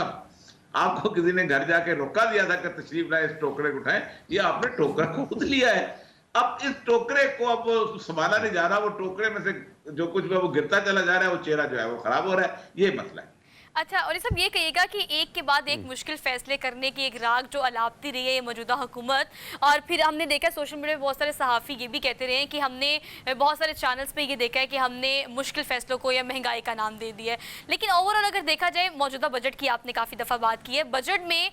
आपको किसी ने घर जाके रोका दिया था कि तशरीफ लाए, इस टोकरे को उठाए? ये आपने टोकरा को खुद लिया है। अब इस टोकरे को अब संभाला नहीं जा रहा, वो टोकरे में से जो कुछ वो गिरता चला जा रहा है, वो चेहरा जो है वो खराब हो रहा है। ये मसला है। अच्छा, और ये सब ये कहिएगा कि एक के बाद एक मुश्किल फैसले करने की एक राग जो अलापती रही है ये मौजूदा हुकूमत, और फिर हमने देखा सोशल मीडिया पे बहुत सारे सहाफ़ी ये भी कहते रहे हैं कि हमने बहुत सारे चैनल्स पे ये देखा है कि हमने मुश्किल फैसलों को या महंगाई का नाम दे दिया है। लेकिन ओवरऑल अगर देखा जाए मौजूदा बजट की आपने काफ़ी दफ़ा बात की है, बजट में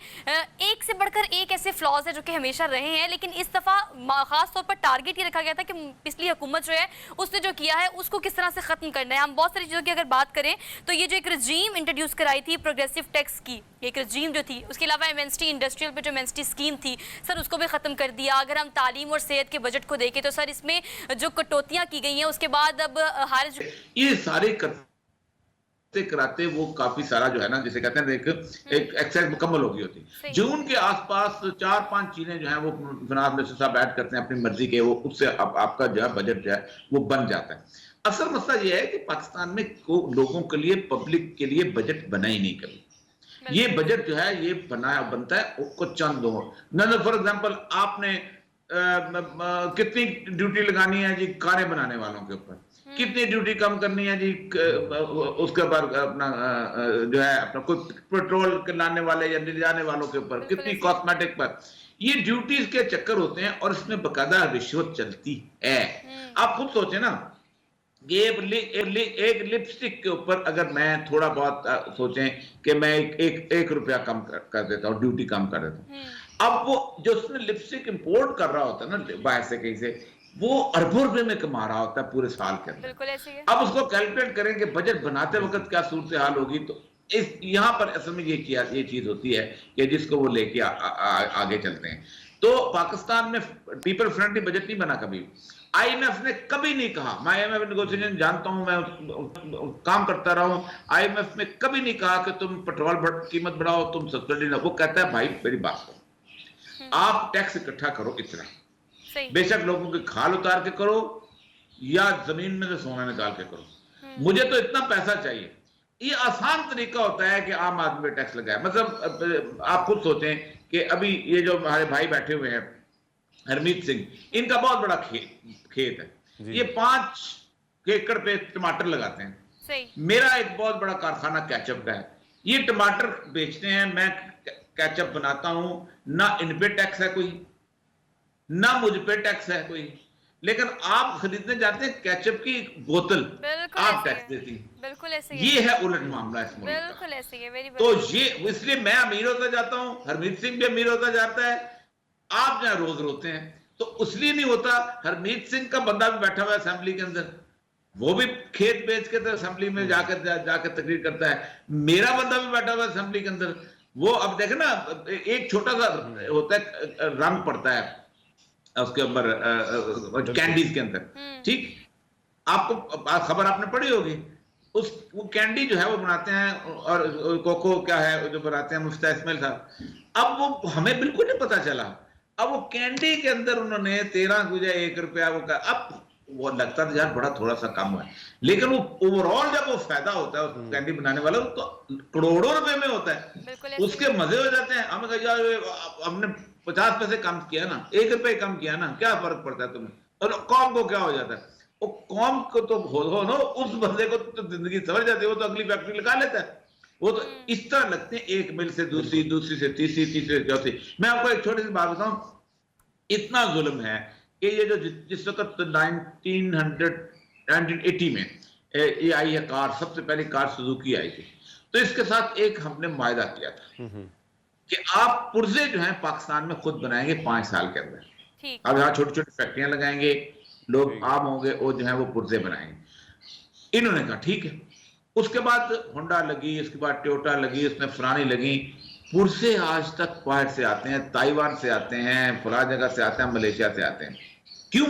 एक से बढ़कर एक ऐसे फ्लॉज है जो कि हमेशा रहे हैं, लेकिन इस दफ़ा ख़ास तौर पर टारगेट ये रखा गया था कि पिछली हुकूमत जो है उसने जो किया है उसको किस तरह से ख़त्म करना है। हम बहुत सारी चीज़ों की अगर बात करें तो ये जो एक रजीम इंट्रोड्यूस कराई थी प्रोग्रेसिव टैक्स की, एक रजीम जो थी, उसके अलावा एमएसटी इंडस्ट्रियल पे जो एमएसटी स्कीम थी सर उसको भी खत्म कर दिया। अगर हम तालीम और सेहत के बजट को देखें तो सर इसमें जो कटौतियां की गई हैं उसके बाद अब हर ये सारे कराते वो काफी सारा जो है ना, जिसे कहते हैं एक एक्सरसाइज मुकम्मल होगी होती। जून के आसपास 4-5 चीजें जो है वो फिनांस मिनिस्टर साहब ऐड करते हैं अपनी मर्जी के, वो उससे आपका जो है बजट जो है वो बन जाता है। असल मसला ये है कि पाकिस्तान में लोगों के लिए, पब्लिक के लिए बजट बना ही नहीं कभी। ये बजट जो है ये बनता है कुछ चंद लोगों। फॉर एग्जांपल आपने कितनी ड्यूटी लगानी है जी कारें बनाने वालों के ऊपर, कितनी ड्यूटी कम करनी है जी उसके बाद अपना जो है अपना कोई पेट्रोल लाने वाले या ले जाने वालों के ऊपर, कितनी कॉस्मेटिक पर। ये ड्यूटीज के चक्कर होते हैं और इसमें बकायदा रिश्वत चलती है। आप खुद सोचे ना, एक लिपस्टिक के ऊपर अगर मैं थोड़ा बहुत सोचें कि मैं एक रुपया कम कर देता हूँ, ड्यूटी कम कर देता हूँ, अब वो जो उसने लिपस्टिक इंपोर्ट कर रहा होता है ना बाहर से कहीं से, वो अरबों रुपए में कमा रहा होता है पूरे साल के अंदर। बिल्कुल ऐसे ही। अब उसको कैलकुलेट करें कि बजट बनाते वक्त क्या सूरत हाल होगी, तो इस यहाँ पर असल में ये चीज होती है कि जिसको वो लेके आगे चलते हैं। तो पाकिस्तान में पीपल फ्रेंडली बजट नहीं बना कभी। आईएमएफ ने कभी नहीं कहा, मैं आईएमएफ नेगोशिएशन जानता हूं, मैं काम करता रहा हूं, आईएमएफ ने कभी नहीं कहा कि तुम पेट्रोल कीमत बढ़ाओ, तुम सब्सिडी ना। वो कहता है भाई मेरी बात करो, आप टैक्स इकट्ठा करो इतना, बेशक लोगों की खाल उतार के करो या जमीन में से सोना निकाल के करो, मुझे तो इतना पैसा चाहिए। ये आसान तरीका होता है कि आम आदमी पे टैक्स लगाए। मतलब आप खुद सोचें कि अभी ये जो हमारे भाई बैठे हुए हैं हरमीत सिंह, इनका बहुत बड़ा खेत है, ये 5 एकड़ पे टमाटर लगाते हैं। सही। मेरा एक बहुत बड़ा कारखाना केचप का है, ये टमाटर बेचते हैं, मैं केचप बनाता हूं, ना इन पे टैक्स है कोई, ना मुझ पे टैक्स है कोई, लेकिन आप खरीदने जाते हैं केचप की बोतल, आप टैक्स देती हैं। बिल्कुल ऐसे ये है उलट मामला इस मुल्क का। बिल्कुल ऐसे ही है। तो ये इसलिए मैं अमीर होता जाता हूं, हरमीत सिंह भी अमीर होता जाता है, आप जहां रोज रोते हैं तो इसलिए नहीं होता। हरमीत सिंह का बंदा भी बैठा हुआ है असेंबली के अंदर, वो भी खेत बेच के तो असेंबली में जाकर तकरीर करता है। मेरा बंदा भी बैठा हुआ है असेंबली के अंदर, वो अब देखे ना एक छोटा सा होता है रंग पड़ता है उसके ऊपर कैंडीज के अंदर, ठीक, आपको खबर आपने पढ़ी होगी, वो कैंडी जो है वो बनाते हैं और कोको क्या है जो बनाते हैं मुफ्ता इस्माइल साहब। अब वो हमें बिल्कुल नहीं पता चला, अब वो कैंडी के अंदर उन्होंने 13 गुजा 1 रुपया वो का, अब वो लगता था यार बड़ा थोड़ा सा कम है, लेकिन वो ओवरऑल जब वो फायदा होता है उस कैंडी बनाने वाला तो करोड़ों रुपए में होता है, उसके मजे हो जाते हैं। हमें कहा यार हमने 50 पैसे कम किया ना, 1 रुपये कम किया ना, क्या फर्क पड़ता है तुम्हें, और कौम को क्या हो जाता है, वो कौम को तो हो ना, उस बंदे को तो जिंदगी समझ जाती है, वो तो अगली फैक्ट्री लगा लेता है। वो तो इस तरह लगते हैं, एक मिल से दूसरी, दूसरी से तीसरी, तीसरी से चौथी। मैं आपको एक छोटी सी बात बताऊं, इतना जुल्म है कि ये जो जिस वक्त 1980 में ये आई है कार, सबसे पहली कार सुजुकी आई थी, तो इसके साथ एक हमने मायदा किया था कि आप पुर्जे जो हैं पाकिस्तान में खुद बनाएंगे 5 साल के अंदर। अब यहाँ छोटी छोटी फैक्ट्रियां लगाएंगे, लोग आम होंगे, वो जो है वो पुर्जे बनाएंगे। इन्होंने कहा ठीक है। उसके बाद होंडा लगी, उसके बाद टोयोटा लगी, उसमें फलानी लगी, पुर्जे आज तक बाहर से आते हैं, ताइवान से आते हैं, फला जगह से आते हैं, मलेशिया से आते हैं। क्यों?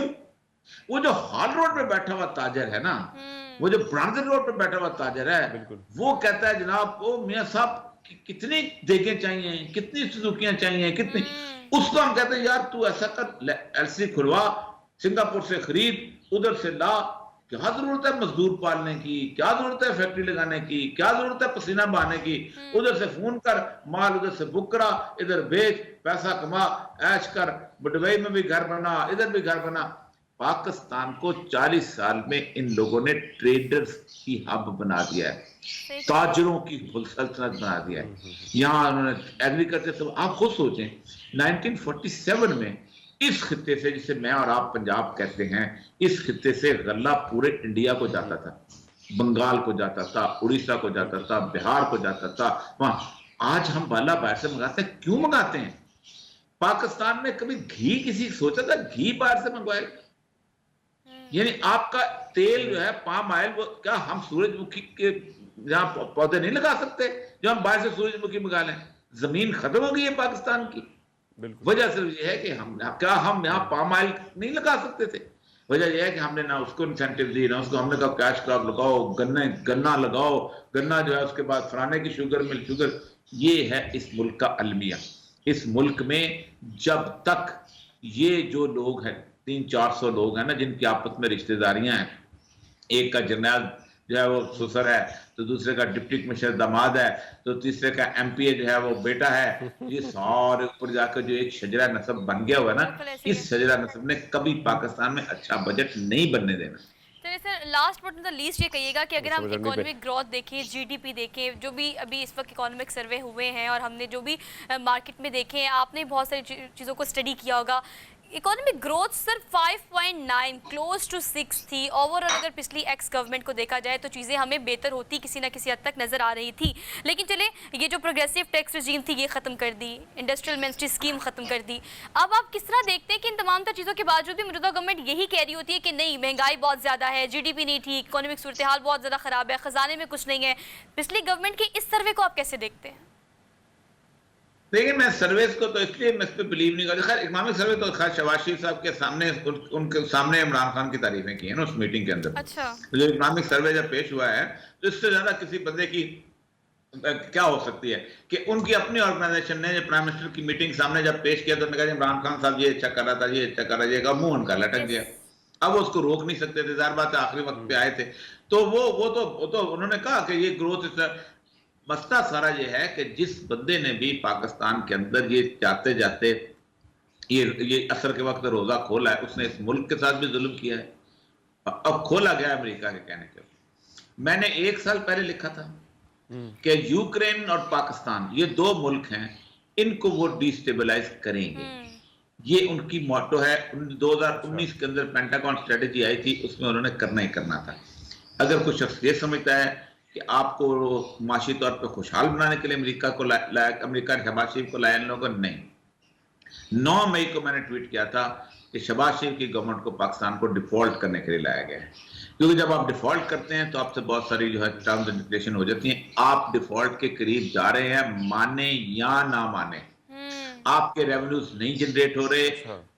वो जो हॉल रोड पे बैठा हुआ ताजर है ना, वो जो ब्रांजर रोड पे बैठा हुआ ताजर है, वो कहता है जनाब ओ मियां साहब कितनी देखें चाहिए, कितनी सुजुकियां चाहिए, कितनी, उसको हम कहते हैं यार तू ऐसा कर, एलसी खुलवा, सिंगापुर से खरीद, उधर से ला, क्या जरूरत है मजदूर पालने की, क्या जरूरत है फैक्ट्री लगाने की, क्या जरूरत है पसीना बहाने की, उधर से फोन कर, माल उधर से बुक करा, इधर बेच, पैसा कमा, ऐश कर, दुबई में भी घर बना, इधर भी घर बना। पाकिस्तान को 40 साल में इन लोगों ने ट्रेडर्स की हब बना दिया है, ताजरों की सल्तनत बना दिया है। यहाँ उन्होंने एग्रीकल्चर, तो आप खुद सोचें 1947 में इस खित्ते से, जिसे मैं और आप पंजाब कहते हैं, इस खित्ते से गल्ला पूरे इंडिया को जाता था, बंगाल को जाता था, उड़ीसा को जाता था, बिहार को जाता था। वहां आज हम बाला बाहर से मंगाते हैं। क्यों मंगाते हैं? पाकिस्तान ने कभी घी किसी सोचा था घी बाहर से मंगवाएगा? यानी आपका तेल जो है पाम ऑयल, वो क्या हम सूरजमुखी के जहां पौधे नहीं लगा सकते जो हम बाहर से सूरजमुखी मंगा लें? जमीन खत्म हो गई है पाकिस्तान की। वजह सिर्फ ये है कि हम यहाँ पाम ऑयल नहीं लगा सकते थे। वजह यह है कि हमने ना उसको इंसेंटिव दी, ना उसको हमने कहा कैश क्रॉप लगाओ, गन्ना लगाओ, गन्ना जो है उसके बाद फलाने की शुगर मिल शुगर। ये है इस मुल्क का अलमिया। इस मुल्क में जब तक ये जो लोग हैं 300-400 लोग हैं ना, जिनकी आपस में रिश्तेदारियां हैं, एक का जर्नल जो है वो ससुर है, तो दूसरे का डिप्टी कमिश्नर दामाद है, तो तीसरे का एमपीए जो है वो बेटा है, ये सारे ऊपर जाकर जो एक शजरा नस्ब बन गया हुआ है ना, इस शजरा नस्ब ने कभी पाकिस्तान में अच्छा बजट नहीं बनने देना। चलिए sir, last but not the least ये कहिएगा कि अगर हम इकोनॉमिक ग्रोथ देखें, जीडीपी देखें, जो भी अभी इस वक्त इकोनॉमिक सर्वे हुए हैं और हमने जो भी मार्केट में देखे हैं, आपने बहुत सारी चीज़ों को स्टडी किया होगा, economic growth sir 5.9 close to 6 थी ओवरऑल। अगर पिछली एक्स गवर्नमेंट को देखा जाए तो चीज़ें हमें बेहतर होती किसी ना किसी हद तक नज़र आ रही थी। लेकिन चले, ये जो प्रोग्रेसिव टैक्स रजीम थी ये ख़त्म कर दी, इंडस्ट्रियल मिनिस्ट्री स्कीम ख़त्म कर दी। अब आप किस तरह देखते हैं कि इन तमाम चीज़ों के बावजूद भी मौजूदा गवर्नमेंट यही कह रही होती है कि नहीं, महंगाई बहुत ज़्यादा है, जीडीपी नहीं ठीक, इकोनॉमिक सूरत हाल बहुत ज़्यादा ख़राब है, ख़जाने में कुछ नहीं है। पिछली गवर्नमेंट के इस सर्वे को आप कैसे देखते हैं? देखिए, मैं सर्वेस को तो इसलिए मैं इस पर बिलीव नहीं करता। खैर इकोनॉमिक सर्वे तो खैर शहबाज शरीफ साहब के सामने, उनके सामने इमरान खान की तारीफें की है ना उस मीटिंग के अंदर। अच्छा, जो इकोनॉमिक सर्वे जब पेश हुआ है तो इससे ज्यादा किसी बंदे की क्या हो सकती है कि उनकी अपनी ऑर्गेनाइजेशन ने प्राइम मिनिस्टर की मीटिंग सामने जब पेश किया तो उन्होंने कहा इमरान खान साहब ये अच्छा कर रहा था, ये अच्छा कर रहा था, मुंह उनका लटक गया। अब उसको रोक नहीं सकते थे, जाहिर बात है आखिरी वक्त पे आए थे। तो वो तो उन्होंने कहा कि ये ग्रोथ, मसला सारा ये है कि जिस बंदे ने भी पाकिस्तान के अंदर ये जाते जाते ये असर के वक्त रोजा खोला है, उसने इस मुल्क के साथ भी जुल्म किया है। अब खोला गया अमेरिका के कहने के। मैंने 1 साल पहले लिखा था कि यूक्रेन और पाकिस्तान ये 2 मुल्क हैं, इनको वो डिस्टेबलाइज करेंगे। ये उनकी मोटो है। 2019 के अंदर पेंटागन स्ट्रेटेजी आई थी, उसमें उन्होंने करना ही करना था। अगर कुछ शख्स ये समझता है कि आपको माशी तौर पर खुशहाल बनाने के लिए अमेरिका ने शहबाज शरीफ को लाया, इन लोगों को नहीं। 9 मई को मैंने ट्वीट किया था कि शहबाज शरीफ की गवर्नमेंट को पाकिस्तान को डिफॉल्ट करने के लिए लाया गया है, क्योंकि जब आप डिफॉल्ट करते हैं तो आपसे बहुत सारी जो है टर्म्स एंड कंडीशन हो जाती हैं। आप डिफॉल्ट के करीब जा रहे हैं, माने या ना माने। आपके रेवेन्यूज नहीं जनरेट हो रहे,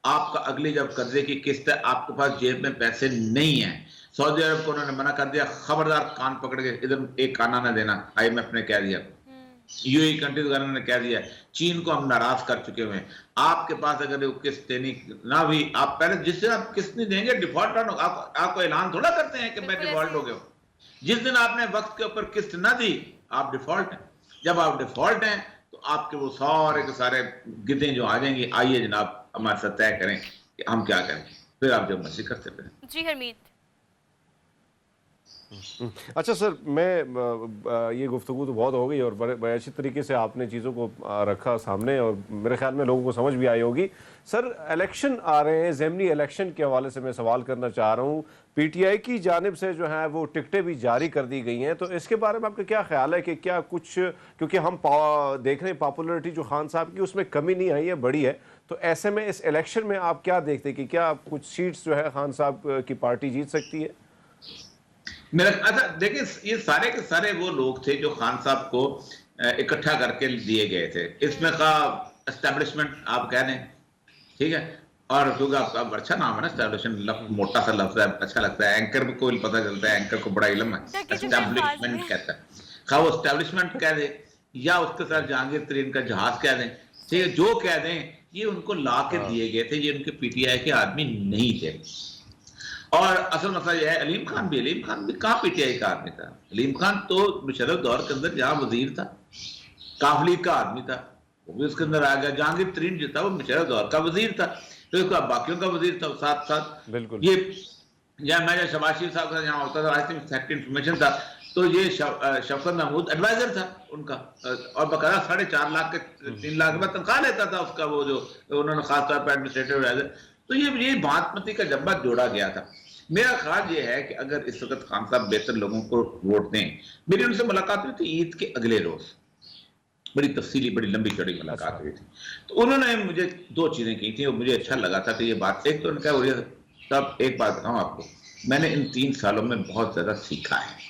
आपका अगली जब कर्जे की किस्त है, आपके पास जेब में पैसे नहीं है। सऊदी अरब को उन्होंने मना कर दिया, खबरदार कान पकड़ के इधर एक काना ना देना, IMF ने कह दिया, यूएई कंट्रीज वगैरह ने कह दिया, चीन को हम नाराज कर चुके हुए हैं। आपके पास अगर किस्त देनी ना भी, आप पहले जिस दिन आप किस्त नहीं देंगे डिफॉल्ट आपको ऐलान थोड़ा करते हैं कि मैं डिफॉल्ट हो गया। जिस दिन आपने वक्त के ऊपर किस्त ना दी, आप डिफॉल्ट हैं। जब आप डिफॉल्ट हैं तो आपके वो सारे के सारे गिद्दें जो आ जाएंगी, आइए जनाब हमारे साथ तय करें कि हम क्या करें, फिर आप जो मर्जी करते रहें। जी हरमीत। अच्छा सर, मैं ये गुफ्तगू तो बहुत हो गई और बड़े अच्छी तरीके से आपने चीज़ों को रखा सामने और मेरे ख्याल में लोगों को समझ भी आई होगी। सर, इलेक्शन आ रहे हैं, ज़ेमनी इलेक्शन के हवाले से मैं सवाल करना चाह रहा हूँ। PTI की जानिब से जो है वो टिकटें भी जारी कर दी गई हैं, तो इसके बारे में आपका क्या ख्याल है कि क्या कुछ, क्योंकि हम देख रहे हैं पॉपुलरिटी जो खान साहब की उसमें कमी नहीं आई है, बढ़ी है, तो ऐसे में इस इलेक्शन में आप क्या देखते हैं कि क्या कुछ सीट्स जो है खान साहब की पार्टी जीत सकती है? अच्छा देखिए, ये सारे के सारे वो लोग थे जो खान साहब को इकट्ठा करके दिए गए थे। इसमें का एस्टेब्लिशमेंट आप कह दें, ठीक है, और क्योंकि आपका अच्छा नाम है ना एस्टेब्लिशमेंट, मोटा सा लफ्ज है, अच्छा लगता है। एंकर को पता चलता है, एंकर को बड़ा इल्म है, एस्टेब्लिशमेंट कहता है। खा वो एस्टेब्लिशमेंट कह दे या उसके साथ जहांगीर तरीन का जहाज कह दें, ठीक है, जो कह दें, ये उनको ला के दिए गए थे, ये उनके PTI के आदमी नहीं थे। और असल मसला यह है, अलीम खान भी कहाँ PTI का आदमी था? अलीम खान तो मुशर्रफ दौर के अंदर जहाँ वजीर था, काफ लीग का आदमी था, वो भी उसके अंदर आ गया। जहांगीर तरीन जो था वो मुशर्रफ दौर का वजीर था। तो इसका बाकियों का वजीर था साथ साथ। बिल्कुल। ये या मैं जब शहबाज शरीफ साहब का यहाँ होता था, आई थिंक फैक्ट इन्फॉर्मेशन था, तो ये शफकत महमूद एडवाइजर था उनका, और बकायदा 4.5 लाख के 3 लाख रुपए तनख्वाह लेता था उसका, वो जो उन्होंने खासतौर पर एडमिनिस्ट्रेटिव एडवाइजर। तो ये भांतमती का जब्बा जोड़ा गया था। मेरा ख्याल ये है कि अगर इस वक्त खान साहब बेहतर लोगों को वोट दें। मेरी उनसे मुलाकात हुई थी ईद के अगले रोज, बड़ी तफसीली बड़ी लंबी चौड़ी मुलाकात हुई थी। तो उन्होंने मुझे 2 चीजें की थी और मुझे अच्छा लगा था कि ये बात, एक तो उन्होंने कहा, तब एक बात बताऊं आपको, मैंने इन 3 सालों में बहुत ज्यादा सीखा है।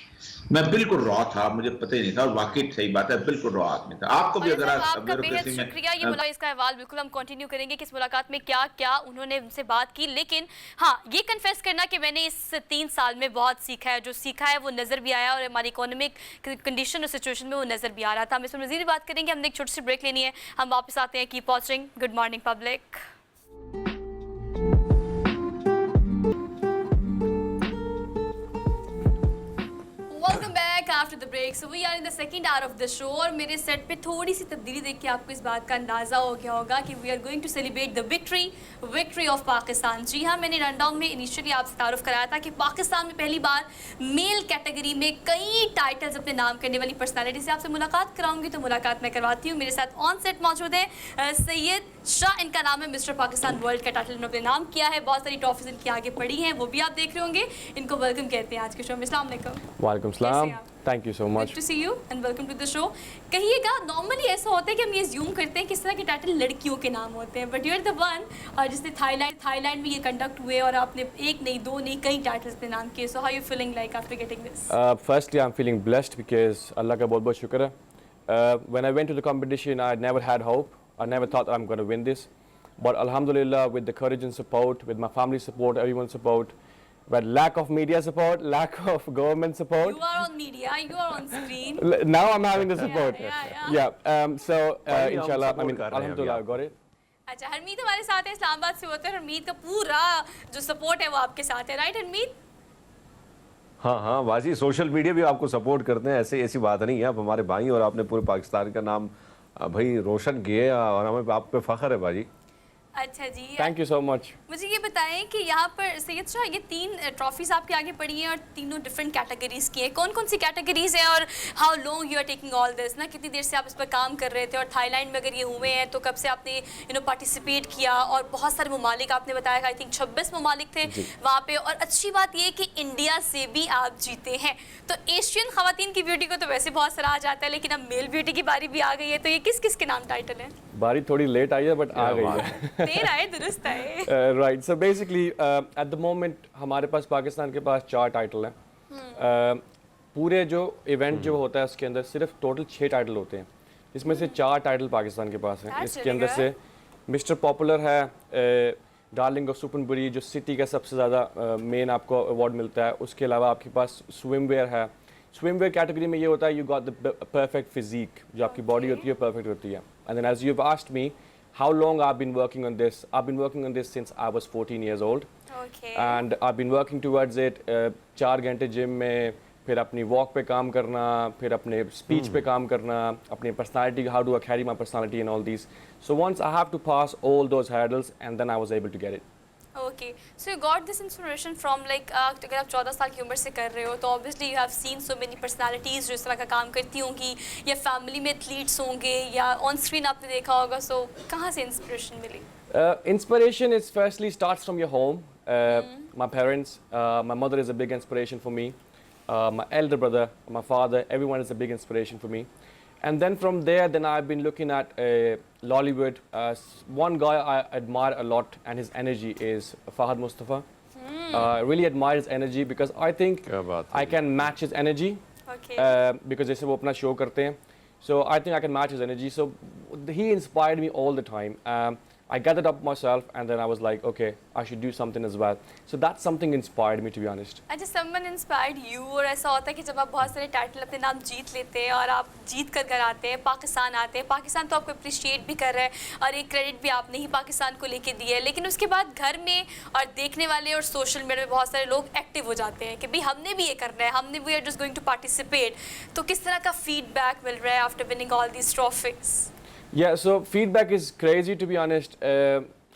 मैं बिल्कुल रॉ था, मुझे पता ही नहीं था, और वाकई सही बात है, बिल्कुल रॉ आदमी था। आपको भी अगर आपका बेहद शुक्रिया। ये इसका अहवाल बिल्कुल हम कंटिन्यू करेंगे कि इस मुलाकात में क्या क्या उन्होंने उनसे बात की, लेकिन हाँ, ये कन्फेस करना कि मैंने इस 3 साल में बहुत सीखा है, जो सीखा है वो नज़र भी आया और हमारी इकोनॉमिक कंडीशन और सिचुएशन में वो नज़र भी आ रहा था। हम इसमें मज़ीद बात करेंगे, हमने एक छोटी सी ब्रेक लेनी है, हम वापस आते हैं। Keep watching good morning public. Welcome back after the break. So we are in the second hour of the show और मेरे सेट पे थोड़ी सी तब्दीली देख के आपको इस बात का अंदाज़ा हो गया होगा कि we are going to celebrate the victory of Pakistan. जी हाँ, मैंने रनडाउन में इनिशियली आपसे तारुफ कराया था कि पाकिस्तान में पहली बार मेल कैटेगरी में कई टाइटल्स अपने नाम करने वाली पर्सनैलिटी से आपसे मुलाकात कराऊंगी, तो मुलाकात मैं करवाती हूँ। मेरे साथ ऑन सेट मौजूद है सैयद शाह, इनका नाम है, मिस्टर पाकिस्तान वर्ल्ड का टाइटल इन्होंने अपने नाम किया है, बहुत सारी ट्रॉफीज इनकी आगे पड़ी हैं, वो भी आप देख रहे होंगे। इनको वेलकम कहते हैं आज के शो में। अस्सलाम वालेकुम। वालेकुम सलाम, thank you so much. Good to see you and welcome to the show. कहिएगा, नॉर्मली ऐसा होता है कि हम ये ज्यूम करते हैं कि इस तरह के टाइटल लड़कियों के नाम होते हैं, but you are the one, और जिसने थाईलैंड में ये कंडक्ट हुए और आपने एक नहीं 2 नहीं कई टाइटल्स अपने नाम किए। So how you feeling like after getting this? Firstly I am feeling blessed because Allah का बहुत बहुत शुक्र है। When I went to the competition I never had hope, I never thought I am going to win this, but alhamdulillah with the courage and support, with my family support, everyone's support, but lack of media support, lack of government support. You are on media, you are on screen. Now I'm having the support. Yeah. So inshallah, I mean alhamdulillah I got it. अच्छा, हरमीत हमारे साथ है, इस्लामाबाद से होते हैं। हरमीत का पूरा जो सपोर्ट है वो आपके साथ है, राइट हरमीत? हाँ हाँ बाजी, सोशल मीडिया भी आपको सपोर्ट करते हैं, ऐसी बात नहीं है। आप हमारे भाई और आपने पूरे पाकिस्तान का नाम भाई रोशन किए और हमें आप पे फख्र है बाजी। अच्छा जी, थैंक यू सो मच। मुझे ये बताएं कि यहाँ पर सैयद शाह ये 3 ट्रॉफीज आपके आगे पड़ी हैं और तीनों डिफरेंट कैटेगरीज की हैं। कौन कौन सी कैटेगरीज हैं और how long you are taking all this, ना कितनी देर से आप इस पर काम कर रहे थे, और थाईलैंड में अगर ये हुए हैं तो कब से आपने पार्टिसिपेट किया, और बहुत सारे ममालिक आपने बताया, आई थिंक 26 ममालिक थे वहाँ पे, और अच्छी बात ये कि इंडिया से भी आप जीते हैं। तो एशियन खवातीन की ब्यूटी को तो वैसे बहुत सराहा जाता है, लेकिन अब मेल ब्यूटी की बारी भी आ गई है, तो ये किस किस के नाम टाइटल है? बारी थोड़ी लेट आई है बट आ गई है। देर आए दुरुस्त आए। Right, so basically eight the moment हमारे पास पाकिस्तान के पास 4 टाइटल हैं। पूरे जो इवेंट जो होता है उसके अंदर सिर्फ टोटल 6 टाइटल होते हैं, जिसमें से 4 टाइटल पाकिस्तान के पास हैं। इसके अंदर से मिस्टर पॉपुलर है, डार्लिंग ऑफ सुपनबरी जो सिटी का सबसे ज़्यादा मेन आपको अवार्ड मिलता है। उसके अलावा आपके पास स्विमवेयर है। स्विमवेयर कैटेगरी में ये होता है you got the perfect physique, जो आपकी बॉडी होती है परफेक्ट होती है। And then as you have asked me how long I've been working on this. I've been working on this since I was 14 years old. Okay. And I've been working towards it. 4 घंटे gym में, फिर अपनी walk पे काम करना, फिर अपने speech पे काम करना, अपनी personality, how do I carry my personality and all these. So once I have to pass all those hurdles and then I was able to get it. Okay, so you got this inspiration from like अगर आप 14 साल की उम्र से कर रहे हो तो obviously you have seen so many personalities जो इस तरह का काम करती होंगी, या फैमिली में एथलीट्स होंगे, या ऑन स्क्रीन आपने देखा होगा। सो कहाँ से इंस्पिरेशन मिली? Inspiration is firstly starts from your home. My parents, my mother is a big inspiration for me. My elder brother, my father, everyone is a big inspiration for me. And then from there, then I've been looking at Lollywood. One guy I admire a lot and his energy is Fahad Mustafa. I really admire his energy because I think I can match his energy. Okay. Because जैसे वो अपना show करते हैं. So I think I can match his energy. So he inspired me all the time. I gathered up myself and then I was like, okay, I should do something as well. So that's something inspired me, to be honest. अच्छा, someone inspired you, और ऐसा होता है कि जब आप बहुत सारे टाइटल अपने नाम जीत लेते हैं और आप जीत कर घर आते हैं, पाकिस्तान आते हैं, पाकिस्तान तो आपको अप्रिशिएट भी कर रहा है और एक क्रेडिट भी आपने ही पाकिस्तान को लेके दिया है, लेकिन उसके बाद घर में और देखने वाले और सोशल मीडिया में बहुत सारे लोग एक्टिव हो जाते हैं कि भाई हमने भी ये करना है, हमने we are just going to participate. तो किस तरह का फीडबैक मिल रहा है after winning all these trophies? Yeah, so feedback is crazy, to be honest.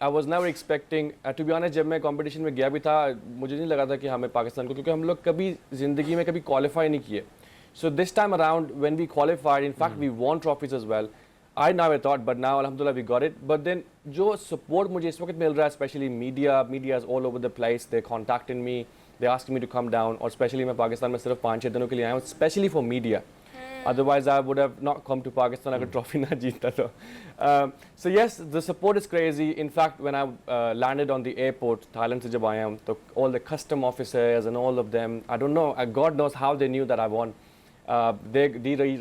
I was never expecting to be honest, जब मैं कंपटीशन में गया भी था मुझे नहीं लगा था कि हमें पाकिस्तान को, क्योंकि हम लोग कभी ज़िंदगी में कभी क्वालिफाई नहीं किए. So this time around when we qualified, in fact we won trophies as well. I never thought, but now अल्हम्दुलिल्लाह we got it. But then जो सपोर्ट मुझे इस वक्त मिल रहा है, specially media is all over the place. They contacted me, they asked me to come down. और specially मैं पाकिस्तान में सिर्फ 5-6 दिनों के लिए आया हूँ, specially for media. Otherwise, I would have not come to Pakistan अगर ट्रॉफी ना जीतता तो. So yes, the support is crazy. In fact, when I landed on the airport, Thailand से जब आया हूँ, तो all the custom officers and all of them, I don't know, God knows how they knew that I won. They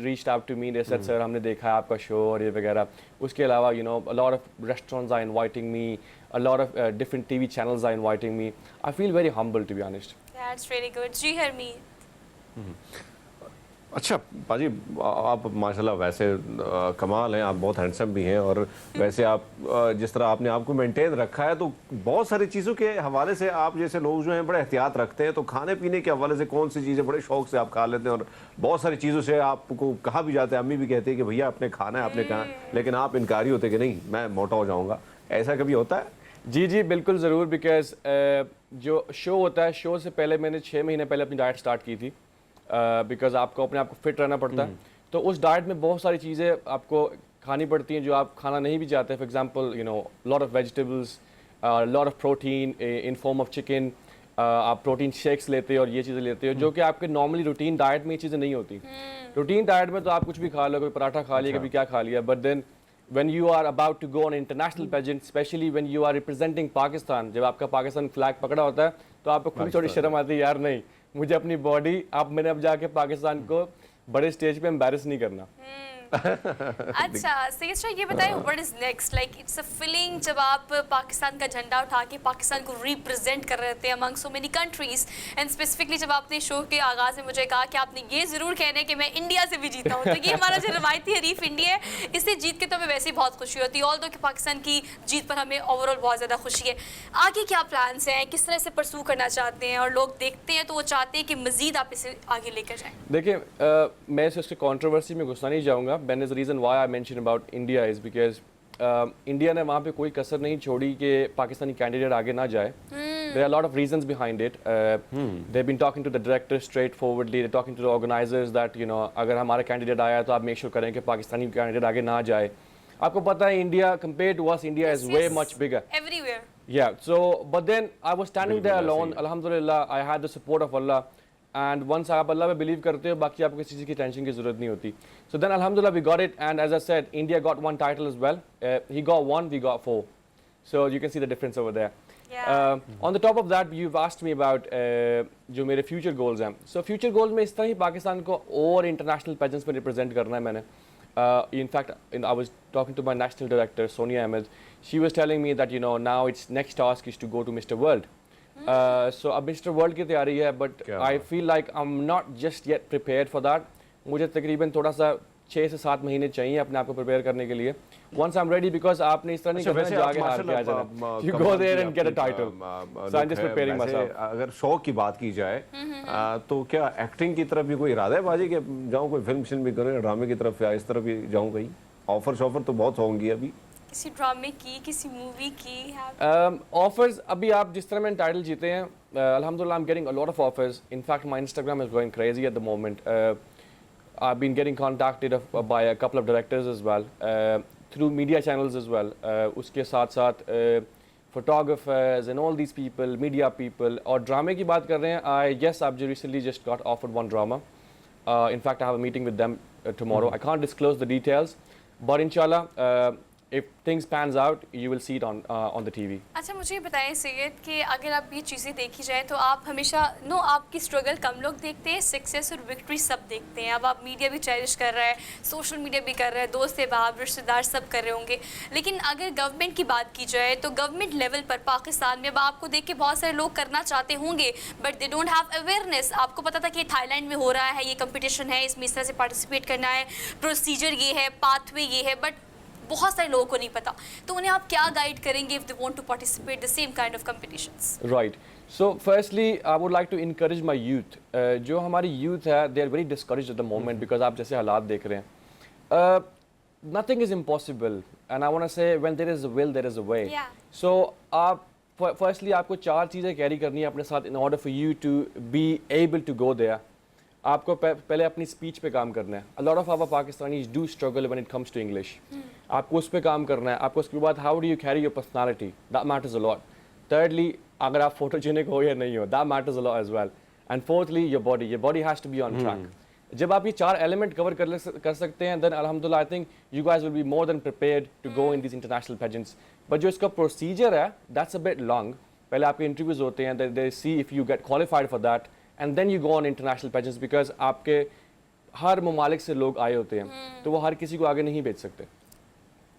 reached out to me. They said, "Sir, हमने देखा है आपका show और ये वगैरह." उसके अलावा, you know, a lot of restaurants are inviting me. A lot of different TV channels are inviting me. I feel very humble, to be honest. That's really good. जी हरमीत. अच्छा पाजी, आप माशाल्लाह वैसे कमाल हैं, आप बहुत हैंडसम भी हैं, और वैसे आप जिस तरह आपने आपको मेंटेन रखा है, तो बहुत सारी चीज़ों के हवाले से आप जैसे लोग जो हैं बड़े एहतियात रखते हैं. तो खाने पीने के हवाले से कौन सी चीज़ें बड़े शौक से आप खा लेते हैं, और बहुत सारी चीज़ों से आपको कहा भी जाता है, अम्मी भी कहती है कि भैया आपने खाना है, आपने कहा, लेकिन आप इनकारी होते कि नहीं मैं मोटा हो जाऊँगा. ऐसा कभी होता है? जी जी बिल्कुल ज़रूर. बिकॉज जो शो होता है, शो से पहले मैंने 6 महीने पहले अपनी डाइट स्टार्ट की थी. बिकॉज आपको अपने आप को फिट रहना पड़ता है. तो उस डाइट में बहुत सारी चीज़ें आपको खानी पड़ती हैं जो आप खाना नहीं भी चाहते. For example, you know, lot of vegetables, lot of protein in form of chicken. आप प्रोटीन शेक्स लेते हो और ये चीज़ें लेते हो जो कि आपके नॉर्मली रूटीन डाइट में ये चीज़ें नहीं होती. रूटीन डाइट में तो आप कुछ भी खा लो, कभी पराठा खा लिया, कभी क्या खा लिया. But then when you are about to go on international pageant, especially when you are representing Pakistan, जब आपका पाकिस्तान फ्लैग पकड़ा होता है तो आपको खुद थोड़ी शर्म आती है, यार नहीं, मुझे अपनी बॉडी मैंने अब जाके पाकिस्तान को बड़े स्टेज पे एम्बैरेस नहीं करना. अच्छा सैयद शाह, ये बताएं what is next. Like it's a feeling जब आप पाकिस्तान का झंडा उठा के पाकिस्तान को रिप्रेजेंट कर रहे थे among so many countries, and specifically जब आपने शो के आगाज में मुझे कहा कि आपने ये जरूर कहना है कि मैं इंडिया से भी जीता हूँ. तो ये हमारा जो रवायती हरीफ इंडिया है, इससे जीत के तो हमें वैसे ही बहुत खुशी होती है. ऑल्दो कि पाकिस्तान की जीत पर हमें ओवरऑल बहुत ज़्यादा खुशी है. आगे क्या प्लान्स हैं, किस तरह से परसू करना चाहते हैं, और लोग देखते हैं तो वो चाहते हैं कि मजीद आप इसे आगे लेकर जाएँ? देखिए, मैं इसके कंट्रोवर्सी में घुसना नहीं चाहूँगा. Ben is the reason why I mentioned about India is because India ने वहाँ पे कोई कसर नहीं छोड़ी कि पाकिस्तानी कैंडिडेट आगे ना जाए. There are a lot of reasons behind it. They've been talking to the director straightforwardly. They're talking to the organizers that, you know, अगर हमारा कैंडिडेट आया तो आप मेक श्योर करें कि पाकिस्तानी कैंडिडेट आगे ना जाए. आपको पता है India compared to us, India is way much bigger. Everywhere. Yeah. So, but then I was standing there alone. Alhamdulillah, I had the support of Allah. And once आप अल्लाह पे बिलीव करते हो, बाकी आपको किसी चीज़ की टेंशन की ज़रूरत नहीं होती. So then alhamdulillah we got it, and as I said, India got 1 title as well. He got 1, we got 4. So you can see the difference over there. Yeah. On the top of that, you've asked me about जो मेरे future goals हैं. So future goals में इस तरह ही पाकिस्तान को और international pageants में represent करना है मैंने. In fact, I was talking to my national director, Sonia Ahmed. She was telling me that, you know, now its next task is to go to Mr. World. So अब mister world की तैयारी है, but I feel like I am not just yet prepared for that. मुझे तकरीबन थोड़ा सा 6 से 7 महीने चाहिए अपने आप को प्रिपेयर करने के लिए. Once I am ready, because आपने इस तरह नहीं करना जाके हार के आ जाना. You go there and get a title. So I am just preparing myself. अगर शौक की बात की जाए तो क्या एक्टिंग की तरफ भी कोई इरादा है बाजी कि जाऊँ कोई फिल्म भी करूँ, ड्रामे की तरफ या इस तरफ भी जाऊँ? कहीं ऑफर तो बहुत होंगी अभी, किसी ड्रामे की, किसी मूवी की ऑफर्स? अभी आप जिस तरह मैंने टाइटल जीते हैं, अल्हम्दुलिल्लाह I am getting a lot of offers. In fact my Instagram is going crazy at the moment. I been getting contacted by a couple of directors as well, through media channels as well. उसके साथ साथ photographers and all these people, media people. और ड्रामे की बात कर रहे हैं, I yes I recently just got offered 1 drama. In fact, I have a meeting with them tomorrow. I can't disclose the details, but inshallah, if things pans out, you will see it on the TV. अच्छा मुझे ये बताएं सैयद कि अगर आप ये चीज़ें देखी जाए तो आप हमेशा आपकी स्ट्रगल कम लोग देखते हैं, सक्सेस और विक्ट्री सब देखते हैं. अब आप मीडिया भी चेरिश कर रहा है, सोशल मीडिया भी कर रहा है, दोस्त अहबाब रिश्तेदार सब कर रहे होंगे. लेकिन अगर गवर्नमेंट की बात की जाए तो गवर्नमेंट लेवल पर पाकिस्तान में अब आपको देख के बहुत सारे लोग करना चाहते होंगे, but they don't have awareness. आपको पता था कि थाईलैंड में हो रहा है, ये कंपटीशन है, इसमें इस तरह से पार्टिसिपेट करना है, प्रोसीजर ये है, पाथवे ये है, बट बहुत सारे लोगों को नहीं पता. तो उन्हें आप क्या गाइड करेंगे if they want to participate the same kind of competitions? Right. So firstly, I would like to encourage my youth. जो हमारी youth है, they are very discouraged at the moment because आप जैसे हालात देख रहे हैं. nothing is impossible, and I want to say when there is a will there is a way. Yeah. So आप firstly आपको 4 चीज़ें कैरी करनी है अपने साथ in order for you to be able to go there. आपको पहले अपनी स्पीच पे काम करना है. A lot of our Pakistanis do struggle when it comes to English. आपको उस पे काम करना है. आपको उसके बाद how do you carry your personality? That matters a lot. Thirdly, अगर आप photogenic हो या नहीं हो, that matters a lot as well. And fourthly, your body. Your body has to be on track. जब आप ये 4 एलिमेंट कवर कर सकते हैं, then alhamdulillah I think you guys will be more than prepared to go in these international pageants. But जो इसका procedure है, that's a bit long. पहले आपके इंटरव्यूज होते हैं, they see if you get qualified for that, and then you go on international pageants because आपके हर ममालिक से लोग आए होते हैं, तो वो हर किसी को आगे नहीं भेज सकते.